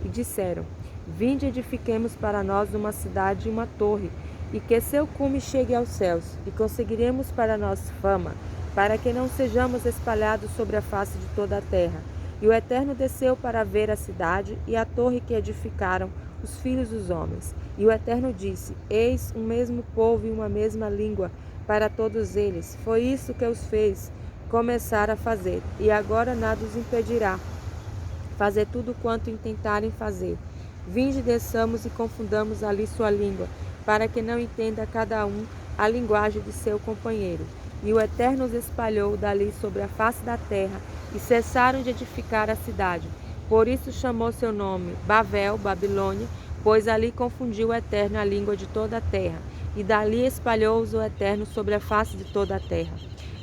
E disseram: Vinde, edifiquemos para nós uma cidade e uma torre, e que seu cume chegue aos céus, e conseguiremos para nós fama, para que não sejamos espalhados sobre a face de toda a terra. E o Eterno desceu para ver a cidade e a torre que edificaram os filhos dos homens. E o Eterno disse: Eis um mesmo povo e uma mesma língua para todos eles. Foi isso que os fez começar a fazer, e agora nada os impedirá fazer tudo quanto intentarem fazer. Vinde, desçamos e confundamos ali sua língua, para que não entenda cada um a linguagem de seu companheiro. E o Eterno os espalhou dali sobre a face da terra, e cessaram de edificar a cidade. Por isso chamou seu nome Bavel, Babilônia, pois ali confundiu o Eterno a língua de toda a terra, e dali espalhou-os o Eterno sobre a face de toda a terra.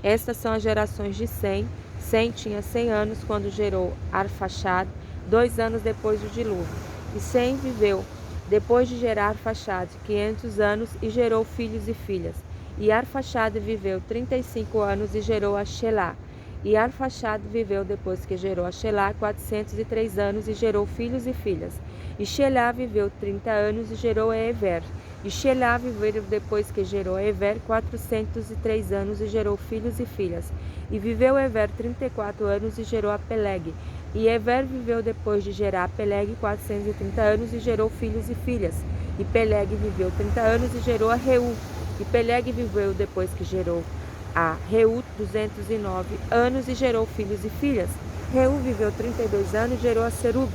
Estas são as gerações de Sem. Sem tinha 100 anos quando gerou Arfaxad, 2 anos depois do dilúvio. E Sem viveu, depois de gerar Arfaxad, 500 anos, e gerou filhos e filhas. E Arfaxad viveu 35 anos e gerou a Shelá. E Arfaxad viveu, depois que gerou a Shelá, 403 anos e gerou filhos e filhas. E Shelá viveu 30 anos e gerou a Ever. E Shelá viveu, depois que gerou a Ever, 403 anos e gerou filhos e filhas. E viveu Ever 34 anos e gerou a Peleg. E Ever viveu, depois de gerar a Peleg, 430 anos e gerou filhos e filhas. E Peleg viveu 30 anos e gerou a Reu. E Peleg viveu, depois que gerou a Reu, 209 anos e gerou filhos e filhas. Reu viveu 32 anos e gerou a Serug.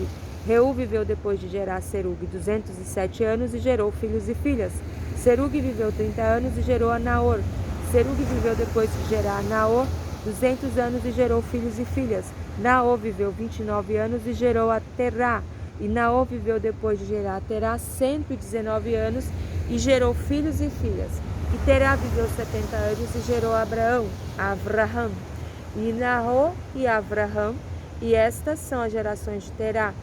Reu viveu depois de gerar Serugue 207 anos e gerou filhos e filhas. Serugue viveu 30 anos e gerou a Naor. Serugue viveu depois de gerar Naor 200 anos e gerou filhos e filhas. Naor viveu 29 anos e gerou a Terá. E Naor viveu depois de gerar Terá 119 anos e gerou filhos e filhas. E Terá viveu 70 anos e gerou Abraão. E Naor e Avraham. E estas são as gerações de Terá.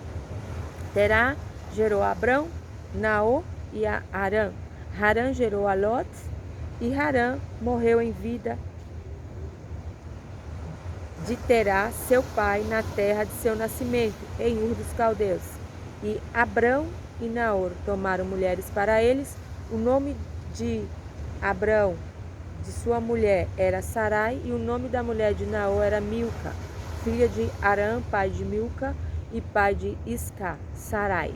Terá gerou Abrão, Naor e Harã. Harã gerou a Lot, e Harã morreu em vida de Terá, seu pai, na terra de seu nascimento, em Ur dos Caldeus. E Abrão e Naor tomaram mulheres para eles. O nome de Abrão, de sua mulher, era Sarai, e o nome da mulher de Naor era Milca, filha de Arã, pai de Milca, e pai de Isca, Sarai.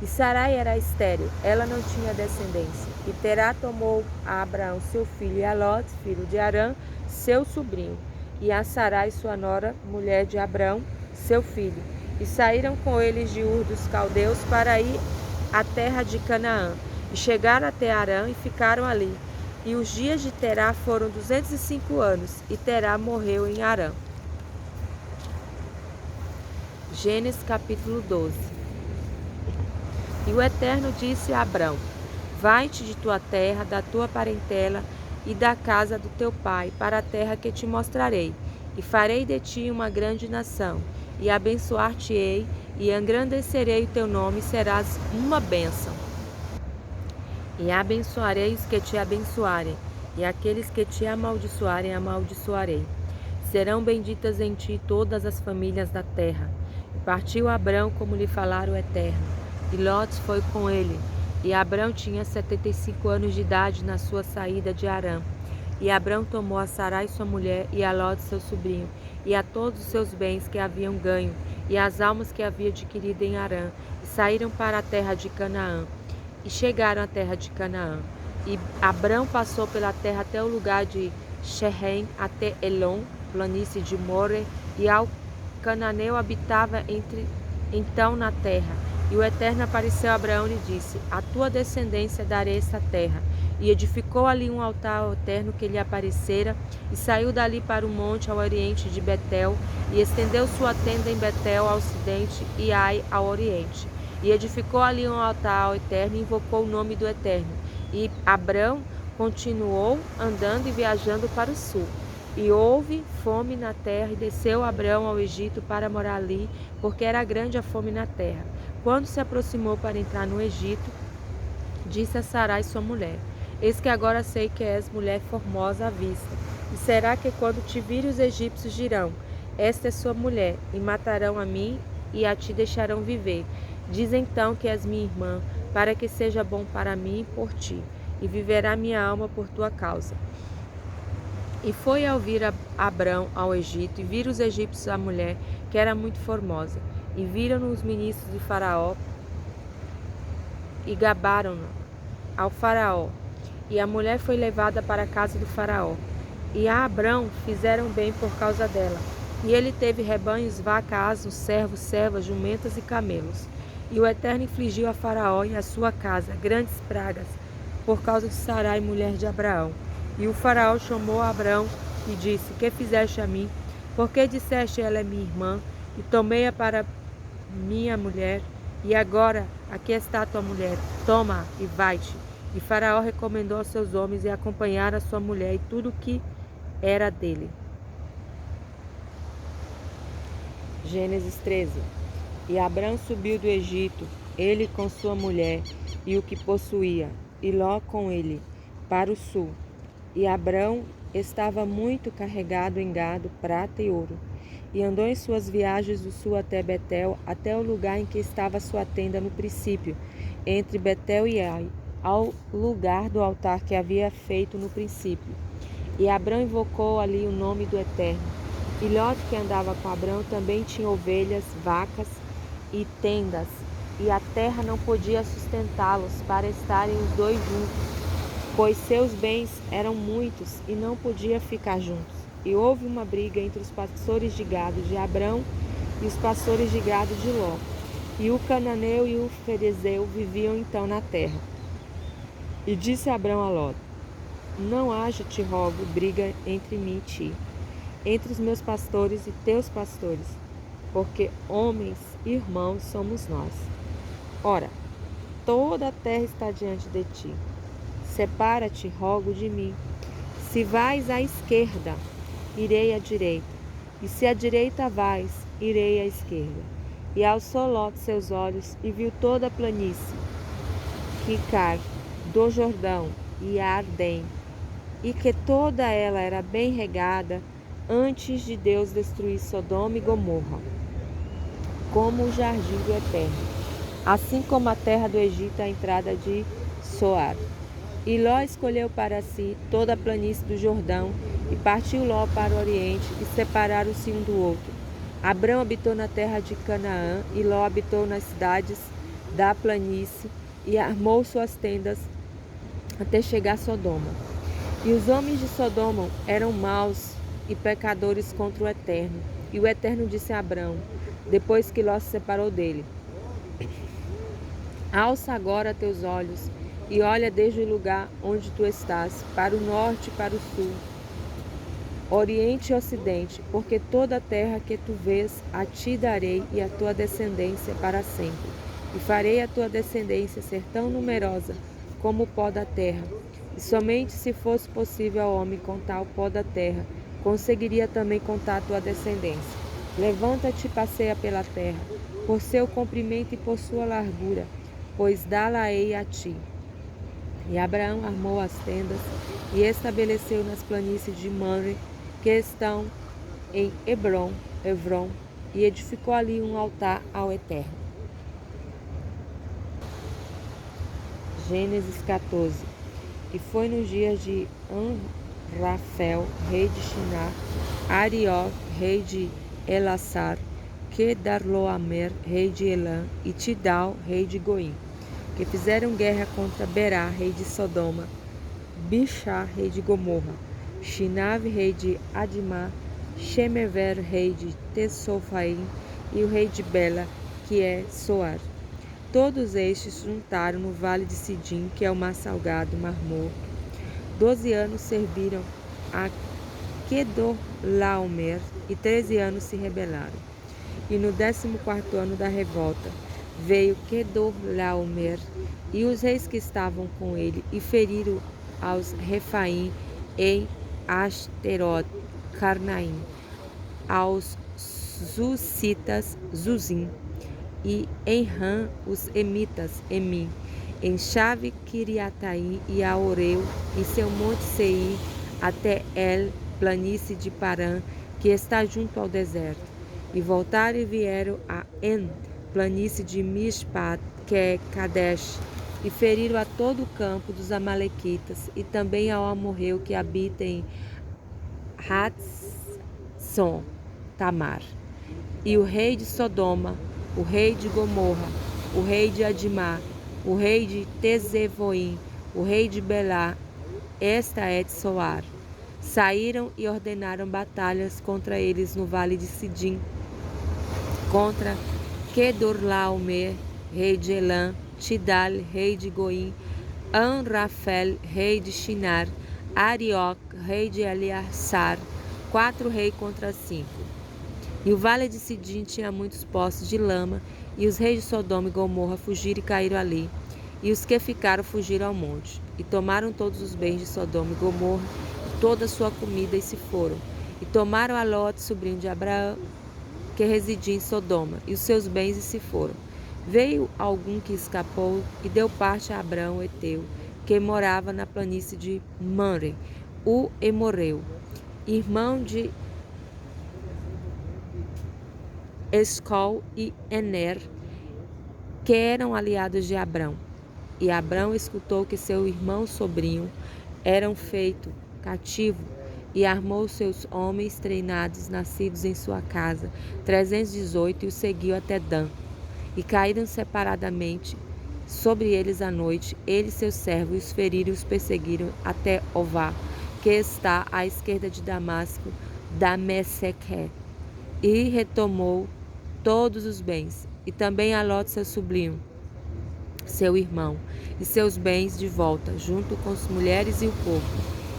E Sarai era estéril, ela não tinha descendência. E Terá tomou a Abraão seu filho e a Lot, filho de Arã, seu sobrinho, e a Sarai sua nora, mulher de Abrão, seu filho. E saíram com eles de Ur dos Caldeus para ir à terra de Canaã. E chegaram até Arã e ficaram ali. E os dias de Terá foram 205 anos, e Terá morreu em Arã. Gênesis capítulo 12. E o Eterno disse a Abrão: Vai-te de tua terra, da tua parentela e da casa do teu pai, para a terra que te mostrarei, e farei de ti uma grande nação, e abençoar-te-ei, e engrandecerei o teu nome, e serás uma bênção. E abençoarei os que te abençoarem, e aqueles que te amaldiçoarem, amaldiçoarei. Serão benditas em ti todas as famílias da terra. E partiu Abrão como lhe falara o Eterno, e Lot foi com ele. E Abrão tinha 75 anos de idade na sua saída de Arã. E Abrão tomou a Sarai sua mulher, e a Lot seu sobrinho, e a todos os seus bens que haviam ganho, e as almas que havia adquirido em Arã, e saíram para a terra de Canaã. E chegaram à terra de Canaã. E Abrão passou pela terra até o lugar de Shechem, até Elon, planície de More, e ao cananeu habitava então na terra. E o Eterno apareceu a Abraão e disse: A tua descendência darei esta terra. E edificou ali um altar ao Eterno que lhe aparecera, e saiu dali para o monte ao oriente de Betel, e estendeu sua tenda em Betel ao ocidente e Ai ao oriente. E edificou ali um altar ao Eterno e invocou o nome do Eterno. E Abrão continuou andando e viajando para o sul. E houve fome na terra, e desceu Abrão ao Egito para morar ali, porque era grande a fome na terra. Quando se aproximou para entrar no Egito, disse a Sarai sua mulher: Eis que agora sei que és mulher formosa à vista. E será que quando te virem os egípcios dirão: Esta é sua mulher, e matarão a mim e a ti deixarão viver. Diz então que és minha irmã, para que seja bom para mim e por ti, e viverá minha alma por tua causa. E foi ao vir Abrão ao Egito, e viram os egípcios a mulher, que era muito formosa. E viram-no os ministros de Faraó, e gabaram-no ao Faraó. E a mulher foi levada para a casa do Faraó. E a Abrão fizeram bem por causa dela. E ele teve rebanhos, vacas, asnos, servos, servas, jumentas e camelos. E o Eterno infligiu a Faraó e a sua casa grandes pragas, por causa de Sarai, mulher de Abraão. E o Faraó chamou a Abrão e disse: Que fizeste a mim? Porque disseste: Ela é minha irmã, e tomei-a para minha mulher? E agora, aqui está a tua mulher, toma e vai-te. E Faraó recomendou aos seus homens e acompanharam a sua mulher e tudo o que era dele. Gênesis 13. E Abrão subiu do Egito, ele com sua mulher e o que possuía, e Ló com ele, para o sul. E Abrão estava muito carregado em gado, prata e ouro, e andou em suas viagens do sul até Betel, até o lugar em que estava sua tenda no princípio, entre Betel e Ai, ao lugar do altar que havia feito no princípio. E Abrão invocou ali o nome do Eterno. E Ló, que andava com Abrão, também tinha ovelhas, vacas e tendas, e a terra não podia sustentá-los para estarem os dois juntos, pois seus bens eram muitos e não podia ficar juntos. E houve uma briga entre os pastores de gado de Abrão e os pastores de gado de Ló. E o cananeu e o ferezeu viviam então na terra. E disse Abrão a Ló: Não haja, te rogo, briga entre mim e ti, entre os meus pastores e teus pastores, porque homens irmãos somos nós. Ora, toda a terra está diante de ti. Separa-te, rogo, de mim. Se vais à esquerda, irei à direita, e se à direita vais, irei à esquerda. E alçou Ló seus olhos e viu toda a planície, Quicar, do Jordão e Ardém, e que toda ela era bem regada, antes de Deus destruir Sodoma e Gomorra, como o jardim do Eterno, assim como a terra do Egito à entrada de Soar. E Ló escolheu para si toda a planície do Jordão, e partiu Ló para o oriente, e separaram-se um do outro. Abrão habitou na terra de Canaã, e Ló habitou nas cidades da planície, e armou suas tendas até chegar a Sodoma. E os homens de Sodoma eram maus e pecadores contra o Eterno. E o Eterno disse a Abrão, depois que Ló se separou dele: Alça agora teus olhos e olha desde o lugar onde tu estás, para o norte e para o sul, oriente e ocidente, porque toda a terra que tu vês a ti darei e a tua descendência para sempre. E farei a tua descendência ser tão numerosa como o pó da terra. E somente se fosse possível ao homem contar o pó da terra, conseguiria também contar a tua descendência. Levanta-te e passeia pela terra, por seu comprimento e por sua largura, pois dá-la-ei a ti. E Abraão armou as tendas e estabeleceu nas planícies de Mamre, que estão em Hebrom, e edificou ali um altar ao Eterno. Gênesis 14. E foi nos dias de Amrafel, rei de Shinar, Arioc, rei de Elassar, Quedarloamer, rei de Elã, e Tidal, rei de Goim, que fizeram guerra contra Berá, rei de Sodoma, Bishá, rei de Gomorra, Shinave, rei de Adimá, Shemever, rei de Tessofaim, e o rei de Bela, que é Soar. Todos estes juntaram no vale de Sidim, que é o mar salgado, mar morto. 12 anos serviram a Quedorlaomer, e 13 anos se rebelaram. E no 14º ano da revolta, veio Quedorlaomer e os reis que estavam com ele, e feriram aos Refaim em Ashterot, Carnaim, aos Zuzitas, Zuzim, e em Ram os Emitas, Emim, em Chave, Kiriataim, e a Oreu, em seu monte Seir, até El, planície de Parã, que está junto ao deserto. E voltaram e vieram a En, planície de Mishpat, que é Kadesh, e feriram a todo o campo dos amalequitas, e também ao amorreu que habita em Hatzon Tamar. E o rei de Sodoma, o rei de Gomorra, o rei de Adimá, o rei de Tezevoim, o rei de Belá, esta é de Soar, saíram e ordenaram batalhas contra eles no vale de Sidim, contra Quedorlaomer, rei de Elã, Tidal, rei de Goim, Amrafel, rei de Shinar, Arioc, rei de Eleassar, 4 reis contra 5. E o vale de Sidim tinha muitos poços de lama, e os reis de Sodoma e Gomorra fugiram e caíram ali, e os que ficaram fugiram ao monte, e tomaram todos os bens de Sodoma e Gomorra, e toda a sua comida, e se foram. E tomaram a Ló, sobrinho de Abraão, que residia em Sodoma, e os seus bens, e se foram. Veio algum que escapou, e deu parte a Abrão, Eteu, que morava na planície de Mamre, o Emoreu, irmão de Escol e Ener, que eram aliados de Abrão. E Abrão escutou que seu irmão sobrinho era feito cativo, e armou seus homens treinados, nascidos em sua casa, 318, e os seguiu até Dan. E caíram separadamente sobre eles à noite, ele e seus servos, os feriram e os perseguiram até Ová, que está à esquerda de Damasco, da Meseque. E retomou todos os bens, e também a Ló seu sobrinho, seu irmão, e seus bens de volta, junto com as mulheres e o povo.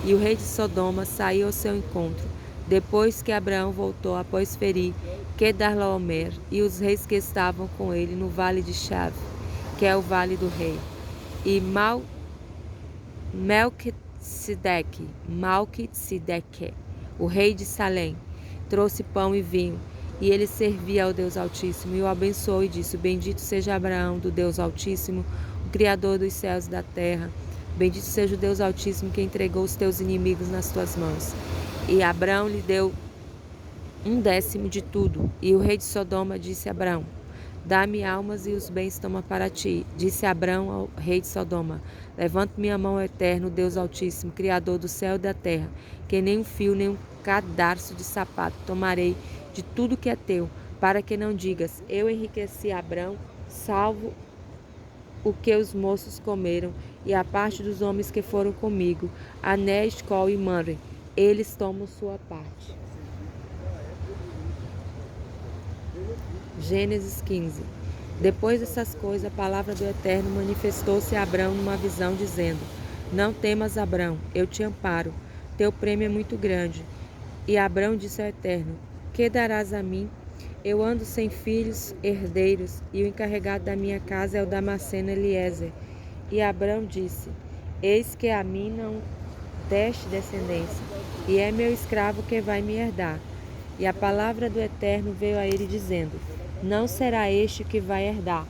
E o rei de Sodoma saiu ao seu encontro, depois que Abraão voltou após ferir Quedarlaomer e os reis que estavam com ele no vale de Chave, que é o vale do rei. E Melquisedeque, o rei de Salém, trouxe pão e vinho, e ele servia ao Deus Altíssimo, e o abençoou e disse: Bendito seja Abraão, do Deus Altíssimo, o Criador dos céus e da terra. Bendito seja o Deus Altíssimo, que entregou os teus inimigos nas tuas mãos. E Abraão lhe deu 1/10 de tudo. E o rei de Sodoma disse a Abraão: Dá-me almas e os bens toma para ti. Disse Abraão ao rei de Sodoma: Levanto minha mão ao eterno, Deus Altíssimo, Criador do céu e da terra, que nem um fio, nem um cadarço de sapato tomarei de tudo que é teu, para que não digas: Eu enriqueci Abraão, salvo o que os moços comeram, e a parte dos homens que foram comigo, Ané, Escol e Manre, eles tomam sua parte. Gênesis 15. Depois dessas coisas, a palavra do Eterno manifestou-se a Abrão numa visão, dizendo: Não temas, Abrão, eu te amparo, teu prêmio é muito grande. E Abrão disse ao Eterno: Que darás a mim? Eu ando sem filhos herdeiros, e o encarregado da minha casa é o Damasceno Eliezer. E Abrão disse: Eis que a mim não deste descendência, e é meu escravo que vai me herdar. E a palavra do Eterno veio a ele, dizendo: Não será este que vai herdar,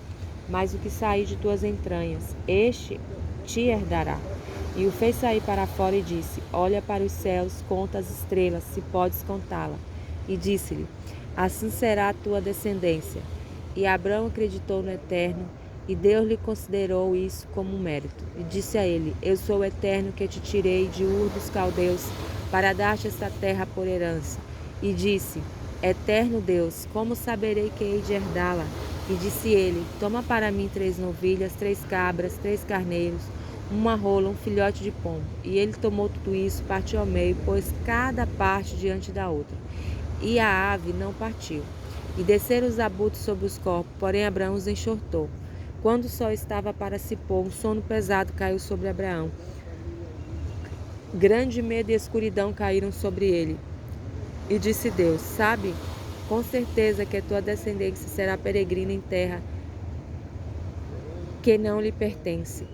mas o que sair de tuas entranhas, este te herdará. E o fez sair para fora e disse: Olha para os céus, conta as estrelas, se podes contá-la. E disse-lhe: Assim será a tua descendência. E Abrão acreditou no Eterno, e Deus lhe considerou isso como um mérito. E disse a ele: Eu sou o Eterno que te tirei de Ur dos Caldeus, para dar-te esta terra por herança. E disse: Eterno Deus, como saberei que hei de herdá-la? E disse ele: Toma para mim 3 novilhas, 3 cabras, 3 carneiros, uma rola, um filhote de pombo. E ele tomou tudo isso, partiu ao meio, pôs cada parte diante da outra. E a ave não partiu. E desceram os abutres sobre os corpos, porém Abraão os enxortou. Quando o sol estava para se pôr, um sono pesado caiu sobre Abraão. Grande medo e escuridão caíram sobre ele. E disse Deus: Sabe com certeza que a tua descendência será peregrina em terra que não lhe pertence.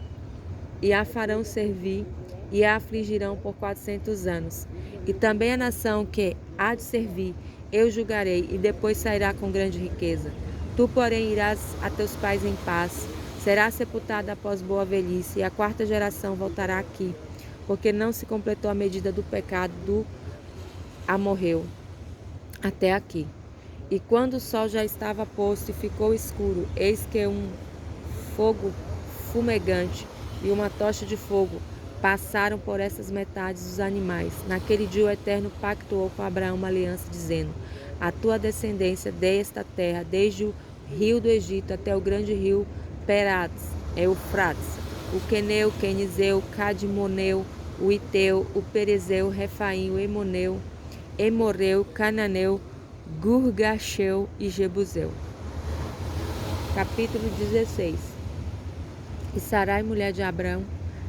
E a farão servir e a afligirão por 400 anos. E também a nação que há de servir eu julgarei, e depois sairá com grande riqueza. Tu, porém, irás a teus pais em paz, serás sepultado após boa velhice, e a 4ª geração voltará aqui, porque não se completou a medida do pecado do amorreu até aqui. E quando o sol já estava posto e ficou escuro, eis que um fogo fumegante e uma tocha de fogo passaram por essas metades dos animais. Naquele dia o Eterno pactuou com Abraão uma aliança, dizendo: A tua descendência dei esta terra, desde o rio do Egito até o grande rio Eufrates, o Queneu, o Quenizeu, o Cadimoneu, o Iteu, o Perezeu, o Refaim, o Emoneu, Emoreu, Cananeu, Gurgacheu e Jebuseu. Capítulo 16. E Sarai, mulher de Abrão,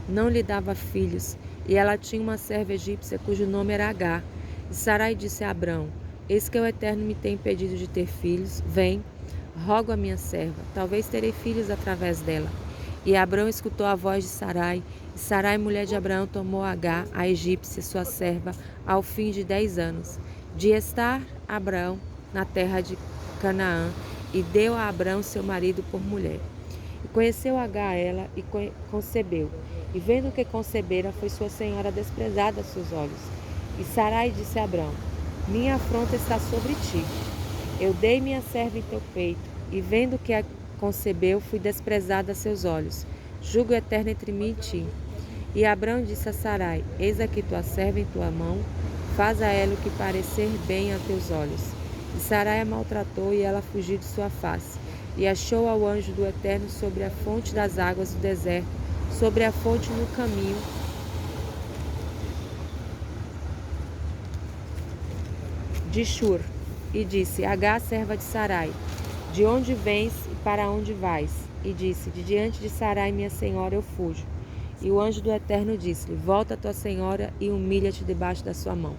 não lhe dava filhos, e ela tinha uma serva egípcia cujo nome era Agar. E Sarai disse a Abrão: Eis que o Eterno me tem impedido de ter filhos. Vem, rogo a minha serva, talvez terei filhos através dela. E Abrão escutou a voz de Sarai, e Sarai, mulher de Abrão, tomou Agar, a egípcia, sua serva, ao fim de 10 anos, de estar Abrão na terra de Canaã, e deu a Abrão seu marido por mulher. E conheceu Agar ela, e concebeu. E vendo que concebera, foi sua senhora desprezada a seus olhos. E Sarai disse a Abrão: Minha afronta está sobre ti. Eu dei minha serva em teu peito, e vendo que a concebeu, fui desprezada a seus olhos. Julgo eterno entre mim e ti. E Abrão disse a Sarai: Eis aqui tua serva em tua mão, faz a ela o que parecer bem a teus olhos. E Sarai a maltratou, e ela fugiu de sua face. E achou ao anjo do Eterno sobre a fonte das águas do deserto, sobre a fonte no caminho de Shur, e disse: Agar, serva de Sarai, de onde vens e para onde vais? E disse, de diante de Sarai, minha senhora, eu fujo. E o anjo do Eterno disse-lhe, volta a tua senhora e humilha-te debaixo da sua mão.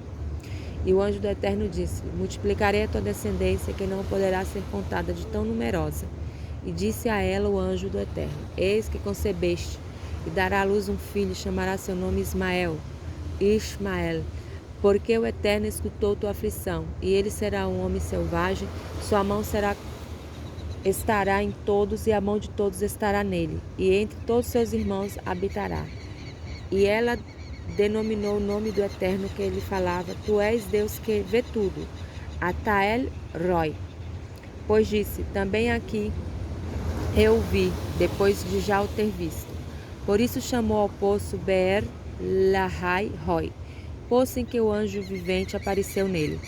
E o anjo do Eterno disse-lhe, multiplicarei a tua descendência, que não poderá ser contada de tão numerosa. E disse a ela o anjo do Eterno, eis que concebeste, e dará à luz um filho, chamará seu nome Ismael, porque o Eterno escutou tua aflição, e ele será um homem selvagem, sua mão estará em todos, e a mão de todos estará nele, e entre todos seus irmãos habitará. E ela denominou o nome do Eterno que ele falava, tu és Deus que vê tudo, Atael Roi. Pois disse, também aqui eu o vi, depois de já o ter visto. Por isso chamou ao poço Beer Lahai Roi, poço em que o anjo vivente apareceu nele.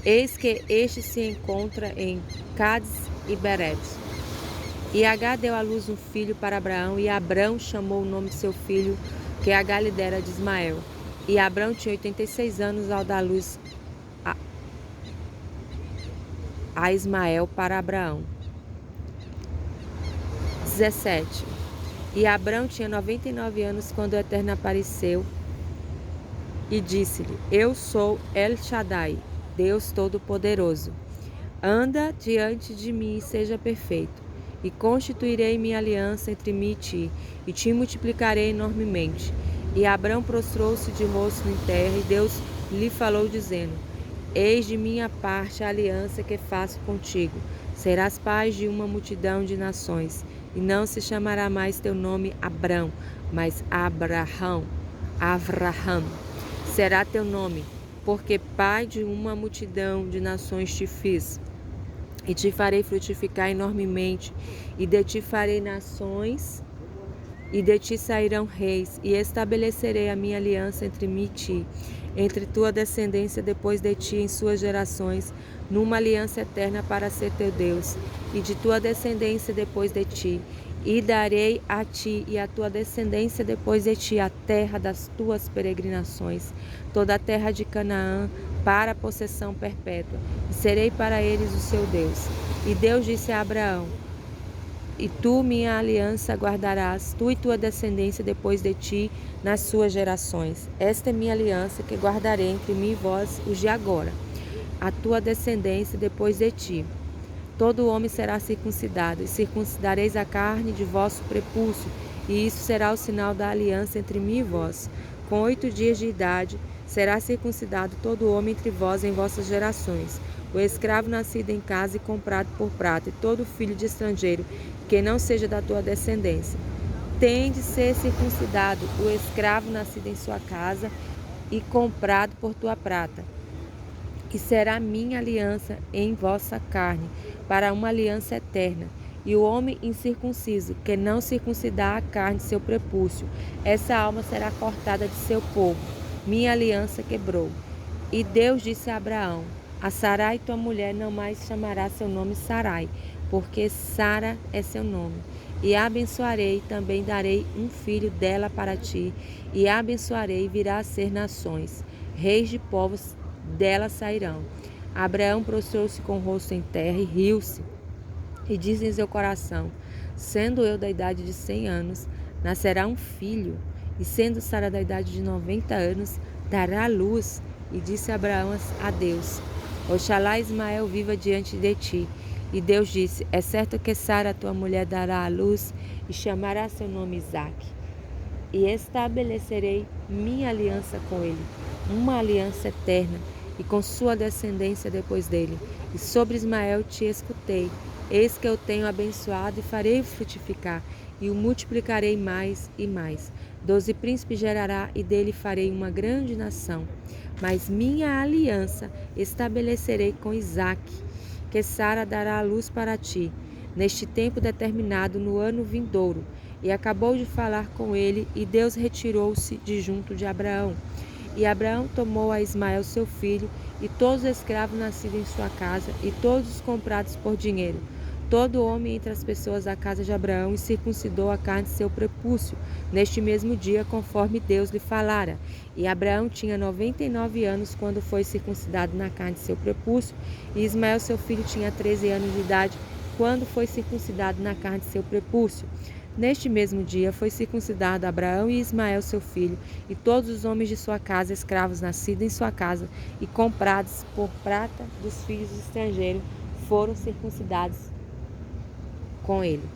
Eis que este se encontra em Cádiz e Bered. E Agar deu à luz um filho para Abraão, e Abrão chamou o nome de seu filho, que Agar lhe dera de Ismael. E Abrão tinha 86 anos ao dar luz a Ismael para Abraão. 17. E Abrão tinha 99 anos quando o Eterno apareceu e disse-lhe, eu sou El Shaddai, Deus Todo-Poderoso. Anda diante de mim e seja perfeito, e constituirei minha aliança entre mim e te multiplicarei enormemente. E Abrão prostrou-se de rosto em terra, e Deus lhe falou, dizendo, eis de minha parte a aliança que faço contigo. Serás pai de uma multidão de nações, e não se chamará mais teu nome Abrão, mas Avraham será teu nome, porque pai de uma multidão de nações te fiz. E te farei frutificar enormemente, e de ti farei nações, e de ti sairão reis, e estabelecerei a minha aliança entre mim e ti, entre tua descendência depois de ti em suas gerações, numa aliança eterna para ser teu Deus, e de tua descendência depois de ti, e darei a ti e a tua descendência depois de ti a terra das tuas peregrinações, toda a terra de Canaã, para a possessão perpétua, e serei para eles o seu Deus. E Deus disse a Abraão, e tu minha aliança guardarás, tu e tua descendência depois de ti, nas suas gerações. Esta é minha aliança que guardarei entre mim e vós, os de agora, a tua descendência depois de ti. Todo homem será circuncidado, e circuncidareis a carne de vosso prepúcio, e isso será o sinal da aliança entre mim e vós. Com 8 dias de idade será circuncidado todo homem entre vós em vossas gerações, o escravo nascido em casa e comprado por prata, e todo filho de estrangeiro, que não seja da tua descendência. Tem de ser circuncidado o escravo nascido em sua casa e comprado por tua prata. E será minha aliança em vossa carne, para uma aliança eterna. E o homem incircunciso, que não circuncidar a carne de seu prepúcio, essa alma será cortada de seu povo. Minha aliança quebrou. E Deus disse a Abraão, a Sarai tua mulher não mais chamará seu nome Sarai, porque Sara é seu nome. E a abençoarei, também darei um filho dela para ti, e a abençoarei, virá a ser nações, reis de povos dela sairão. Abraão prostrou-se com o rosto em terra e riu-se, e disse em seu coração, sendo eu da idade de 100 anos, nascerá um filho, e sendo Sara da idade de 90 anos, dará à luz. E disse Abraão a Deus, oxalá Ismael viva diante de ti. E Deus disse, é certo que Sara, tua mulher, dará à luz, e chamará seu nome Isaque. E estabelecerei minha aliança com ele, uma aliança eterna, e com sua descendência depois dele. E sobre Ismael te escutei, eis que eu tenho abençoado e farei frutificar, e o multiplicarei mais e mais. 12 príncipes gerará, e dele farei uma grande nação. Mas minha aliança estabelecerei com Isaque, que Sara dará à luz para ti, neste tempo determinado no ano vindouro. E acabou de falar com ele, e Deus retirou-se de junto de Abraão. E Abraão tomou a Ismael seu filho, e todos os escravos nascidos em sua casa, e todos os comprados por dinheiro, todo homem entre as pessoas da casa de Abraão, e circuncidou a carne de seu prepúcio, neste mesmo dia, conforme Deus lhe falara. E Abraão tinha 99 anos quando foi circuncidado na carne de seu prepúcio, e Ismael seu filho tinha 13 anos de idade quando foi circuncidado na carne de seu prepúcio. Neste mesmo dia foi circuncidado Abraão e Ismael seu filho, e todos os homens de sua casa, escravos nascidos em sua casa e comprados por prata dos filhos do estrangeiro, foram circuncidados com ele.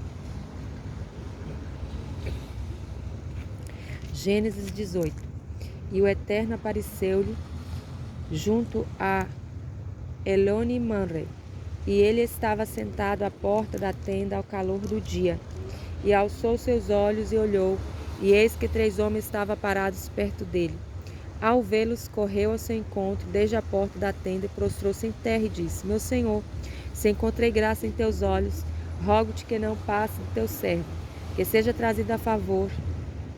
Gênesis 18. E o Eterno apareceu-lhe junto a Elone Manre, e ele estava sentado à porta da tenda ao calor do dia. E alçou seus olhos e olhou, e eis que 3 homens estavam parados perto dele. Ao vê-los, correu ao seu encontro desde a porta da tenda e prostrou-se em terra e disse: Meu senhor, se encontrei graça em teus olhos, rogo-te que não passe do teu servo, que seja trazido a favor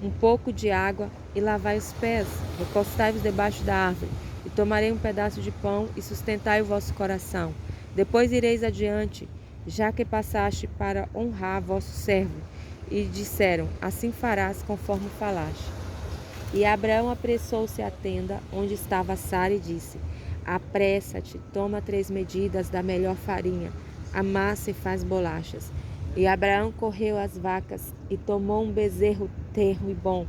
um pouco de água e lavai os pés, recostai-vos debaixo da árvore, e tomarei um pedaço de pão e sustentai o vosso coração. Depois ireis adiante, já que passaste para honrar vosso servo. E disseram: Assim farás conforme falaste. E Abraão apressou-se à tenda onde estava Sara e disse: Apressa-te, toma 3 medidas da melhor farinha, amassa e faz bolachas. E Abraão correu às vacas e tomou um bezerro tenro e bom,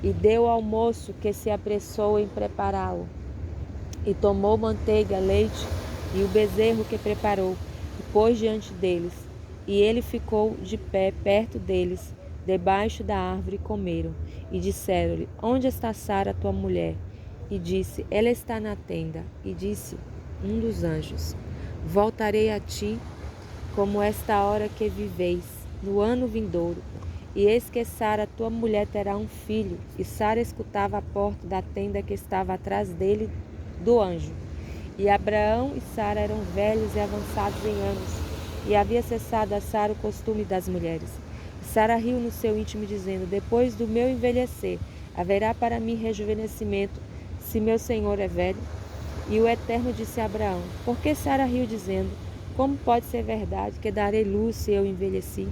e deu ao moço que se apressou em prepará-lo. E tomou manteiga, leite e o bezerro que preparou, e pôs diante deles. E ele ficou de pé perto deles, debaixo da árvore, e comeram. E disseram-lhe: Onde está Sara, tua mulher? E disse: Ela está na tenda. E disse um dos anjos: Voltarei a ti, como esta hora que viveis, no ano vindouro. E eis que Sara, tua mulher, terá um filho. E Sara escutava a porta da tenda que estava atrás dele do anjo. E Abraão e Sara eram velhos e avançados em anos, e havia cessado a Sara o costume das mulheres. E Sara riu no seu íntimo, dizendo: Depois do meu envelhecer, haverá para mim rejuvenescimento, se meu senhor é velho? E o Eterno disse a Abraão: Por que Sara riu, dizendo: Como pode ser verdade que darei luz se eu envelheci?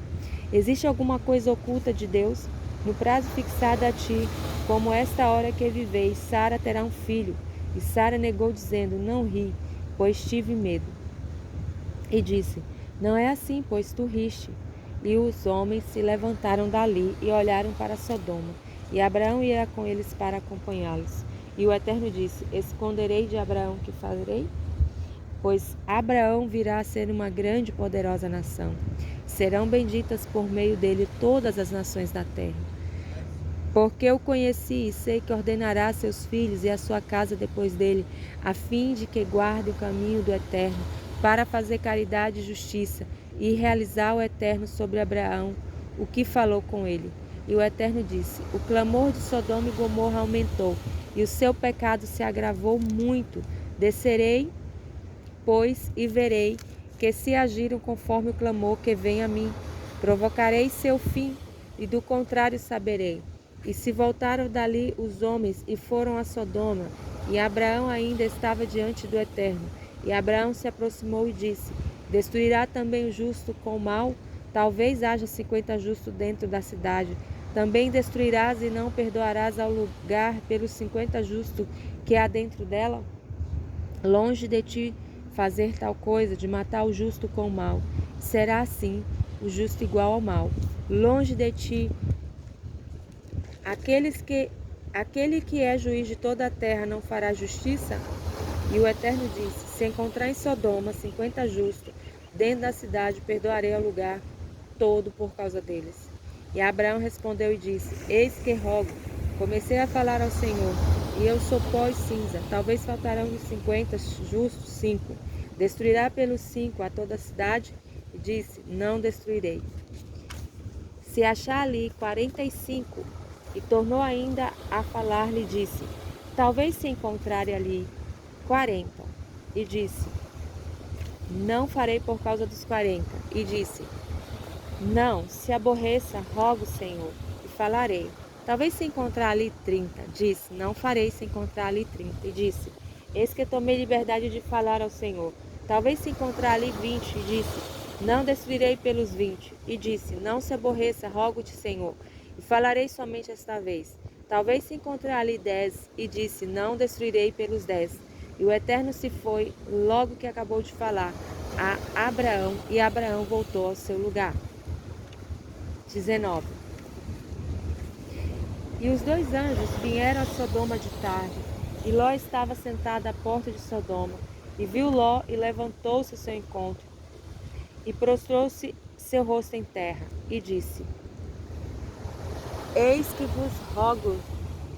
Existe alguma coisa oculta de Deus? No prazo fixado a ti, como esta hora que viveis, Sara terá um filho. E Sara negou, dizendo: Não ri, pois tive medo. E disse: Não é assim, pois tu riste. E os homens se levantaram dali e olharam para Sodoma. E Abraão ia com eles para acompanhá-los. E o Eterno disse: Esconderei de Abraão o que farei? Pois Abraão virá a ser uma grande e poderosa nação. Serão benditas por meio dele todas as nações da terra. Porque eu conheci e sei que ordenará a seus filhos e a sua casa depois dele, a fim de que guarde o caminho do Eterno, para fazer caridade e justiça, e realizar o Eterno sobre Abraão o que falou com ele. E o Eterno disse: O clamor de Sodoma e Gomorra aumentou, e o seu pecado se agravou muito. Descerei, pois, e verei que se agiram conforme o clamor que vem a mim. Provocarei seu fim, e do contrário saberei. E se voltaram dali os homens e foram a Sodoma, e Abraão ainda estava diante do Eterno. E Abraão se aproximou e disse: Destruirá também o justo com o mal? Talvez haja 50 justos dentro da cidade. Também destruirás e não perdoarás ao lugar pelos 50 justos que há dentro dela? Longe de ti fazer tal coisa, de matar o justo com o mal. Será assim o justo igual ao mal. Longe de ti aquele que é juiz de toda a terra não fará justiça? E o Eterno disse: Se encontrar em Sodoma 50 justos dentro da cidade, perdoarei ao lugar todo por causa deles. E Abraão respondeu e disse: Eis que rogo. Comecei a falar ao Senhor, e eu sou pó e cinza. Talvez faltarão dos 50 justos 5. Destruirá pelos 5 a toda a cidade? E disse: Não destruirei. Se achar ali 45, e tornou ainda a falar-lhe, disse: Talvez se encontrarem ali 40. E disse: Não farei por causa dos 40. E disse: Não, se aborreça, rogo, Senhor, e falarei. Talvez se encontrar ali 30. Disse: Não farei se encontrar ali 30. E disse: Eis que tomei liberdade de falar ao Senhor. Talvez se encontrar ali 20. E disse: Não destruirei pelos 20. E disse: Não se aborreça, rogo-te, Senhor, e falarei somente esta vez. Talvez se encontrar ali 10. E disse: Não destruirei pelos 10. E o Eterno se foi, logo que acabou de falar. a Abraão, e Abraão voltou ao seu lugar. 19. E os 2 anjos vieram a Sodoma de tarde, e Ló estava sentado à porta de Sodoma, e viu Ló, e levantou-se ao seu encontro, e prostrou-se seu rosto em terra, e disse: Eis que vos rogo,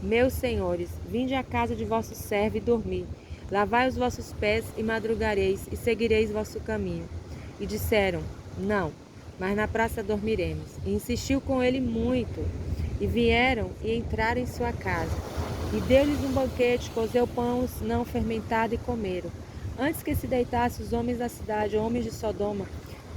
meus senhores, vinde à casa de vosso servo e dormi. Lavai os vossos pés e madrugareis, e seguireis vosso caminho. E disseram: Não, mas na praça dormiremos. E insistiu com ele muito. E vieram e entraram em sua casa. E deu-lhes um banquete, cozeu pães não fermentado e comeram. Antes que se deitassem os homens da cidade, homens de Sodoma,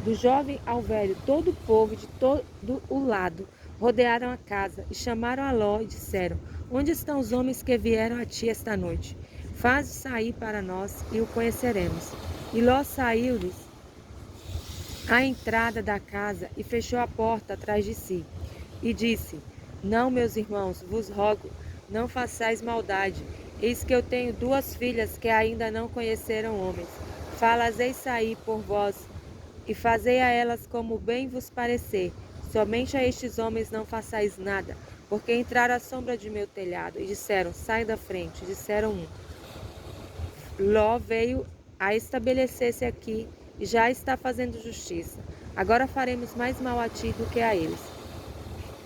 do jovem ao velho, todo o povo de todo o lado, rodearam a casa e chamaram a Ló e disseram: Onde estão os homens que vieram a ti esta noite? Faz-o sair para nós e o conheceremos. E Ló saiu-lhes à entrada da casa e fechou a porta atrás de si. E disse: Não, meus irmãos, vos rogo, não façais maldade. Eis que eu tenho 2 filhas que ainda não conheceram homens. Fala-as-ei sair por vós, e fazei a elas como bem vos parecer. Somente a estes homens não façais nada, porque entraram à sombra de meu telhado. E disseram: Sai da frente. Disseram um: Ló veio a estabelecer-se aqui e já está fazendo justiça. Agora faremos mais mal a ti do que a eles.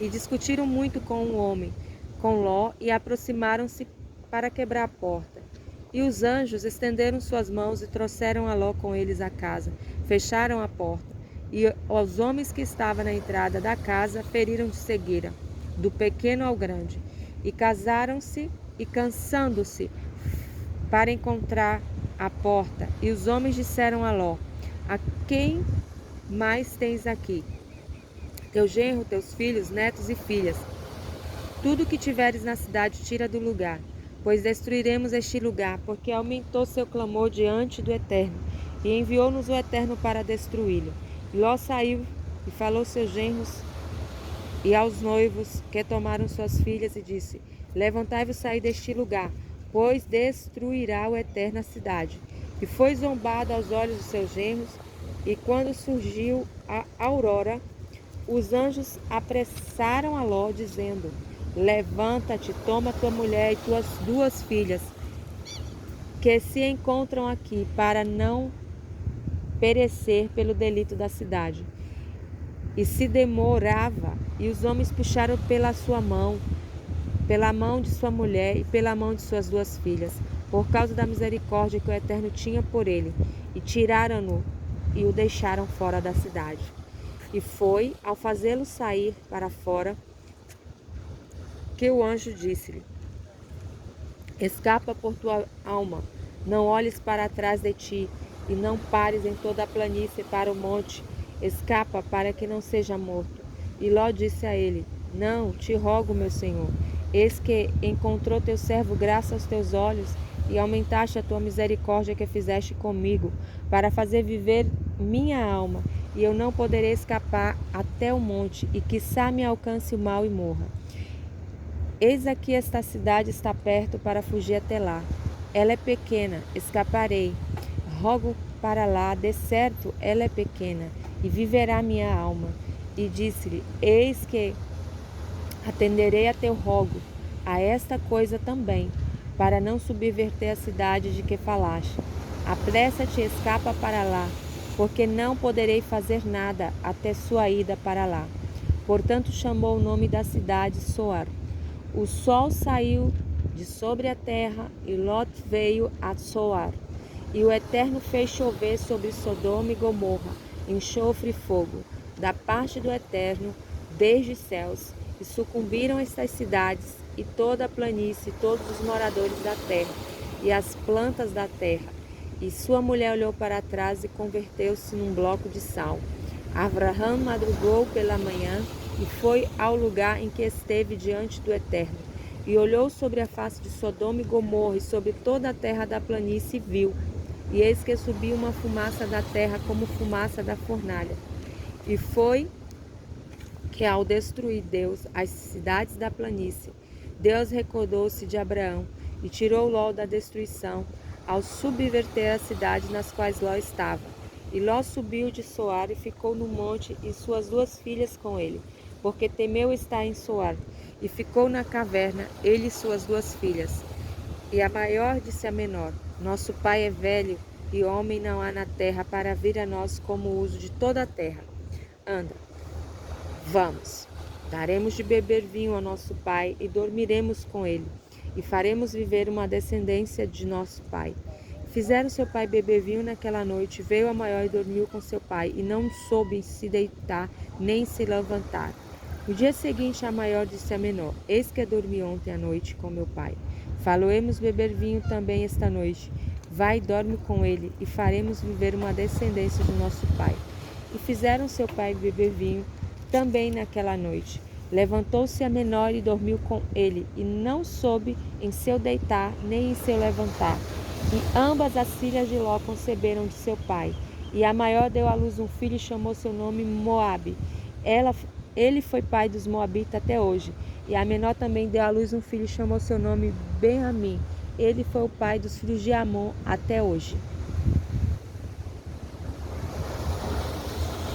E discutiram muito com o homem, com Ló, e aproximaram-se para quebrar a porta. E os anjos estenderam suas mãos e trouxeram a Ló com eles à casa. Fecharam a porta. E os homens que estavam na entrada da casa feriram de cegueira, do pequeno ao grande. E casaram-se e cansando-se para encontrar a porta. E os homens disseram a Ló: A quem mais tens aqui? Teu genro, teus filhos, netos e filhas. Tudo que tiveres na cidade tira do lugar, pois destruiremos este lugar, porque aumentou seu clamor diante do Eterno, e enviou-nos o Eterno para destruí-lo. E Ló saiu e falou aos seus genros e aos noivos que tomaram suas filhas e disse: Levantai-vos e saí deste lugar, pois destruirá o Eterno a cidade. E foi zombado aos olhos dos seus genros, e quando surgiu a aurora, os anjos apressaram a Ló, dizendo: Levanta-te, toma tua mulher e tuas 2 filhas, que se encontram aqui, para não perecer pelo delito da cidade. E se demorava, e os homens puxaram pela sua mão, pela mão de sua mulher e pela mão de suas 2 filhas, por causa da misericórdia que o Eterno tinha por ele, e tiraram-no e o deixaram fora da cidade. E foi, ao fazê-lo sair para fora, que o anjo disse-lhe: Escapa por tua alma, não olhes para trás de ti, e não pares em toda a planície para o monte, escapa para que não seja morto. E Ló disse a ele: Não, te rogo, meu senhor, eis que encontrou teu servo graça aos teus olhos, e aumentaste a tua misericórdia que fizeste comigo, para fazer viver minha alma, e eu não poderei escapar até o monte, e quiçá me alcance o mal e morra. Eis aqui esta cidade está perto para fugir até lá. Ela é pequena, escaparei. Rogo para lá, de certo ela é pequena, e viverá minha alma. E disse-lhe: Eis que atenderei a teu rogo, a esta coisa também, para não subverter a cidade de que falaste. Apressa-te e escapa para lá, porque não poderei fazer nada até sua ida para lá. Portanto chamou o nome da cidade Soar. O sol saiu de sobre a terra, e Lot veio a Soar. E o Eterno fez chover sobre Sodoma e Gomorra enxofre e fogo, da parte do Eterno, desde os céus, e sucumbiram estas cidades, e toda a planície, todos os moradores da terra, e as plantas da terra. E sua mulher olhou para trás e converteu-se num bloco de sal. Abraham madrugou pela manhã, e foi ao lugar em que esteve diante do Eterno, e olhou sobre a face de Sodoma e Gomorra, e sobre toda a terra da planície, e viu. E eis que subiu uma fumaça da terra como fumaça da fornalha. E foi que, ao destruir Deus as cidades da planície, Deus recordou-se de Abraão e tirou Ló da destruição, ao subverter as cidades nas quais Ló estava. E Ló subiu de Soar e ficou no monte, e suas 2 filhas com ele, porque temeu estar em Soar. E ficou na caverna, ele e suas 2 filhas. E a maior disse à menor: Nosso pai é velho, e homem não há na terra para vir a nós como o uso de toda a terra. Anda, vamos, daremos de beber vinho ao nosso pai, e dormiremos com ele, e faremos viver uma descendência de nosso pai. Fizeram seu pai beber vinho naquela noite, veio a maior e dormiu com seu pai, e não soube se deitar nem se levantar. No dia seguinte, a maior disse à menor: Eis que dormi ontem à noite com meu pai. Faloemos beber vinho também esta noite. Vai e dorme com ele, e faremos viver uma descendência do nosso pai. E fizeram seu pai beber vinho também naquela noite. Levantou-se a menor e dormiu com ele, e não soube em seu deitar nem em seu levantar. E ambas as filhas de Ló conceberam de seu pai. E a maior deu à luz um filho e chamou seu nome Moabe. Ele foi pai dos Moabitas até hoje. E a menor também deu à luz um filho e chamou seu nome Ben-Amim. Ele foi o pai dos filhos de Amon até hoje.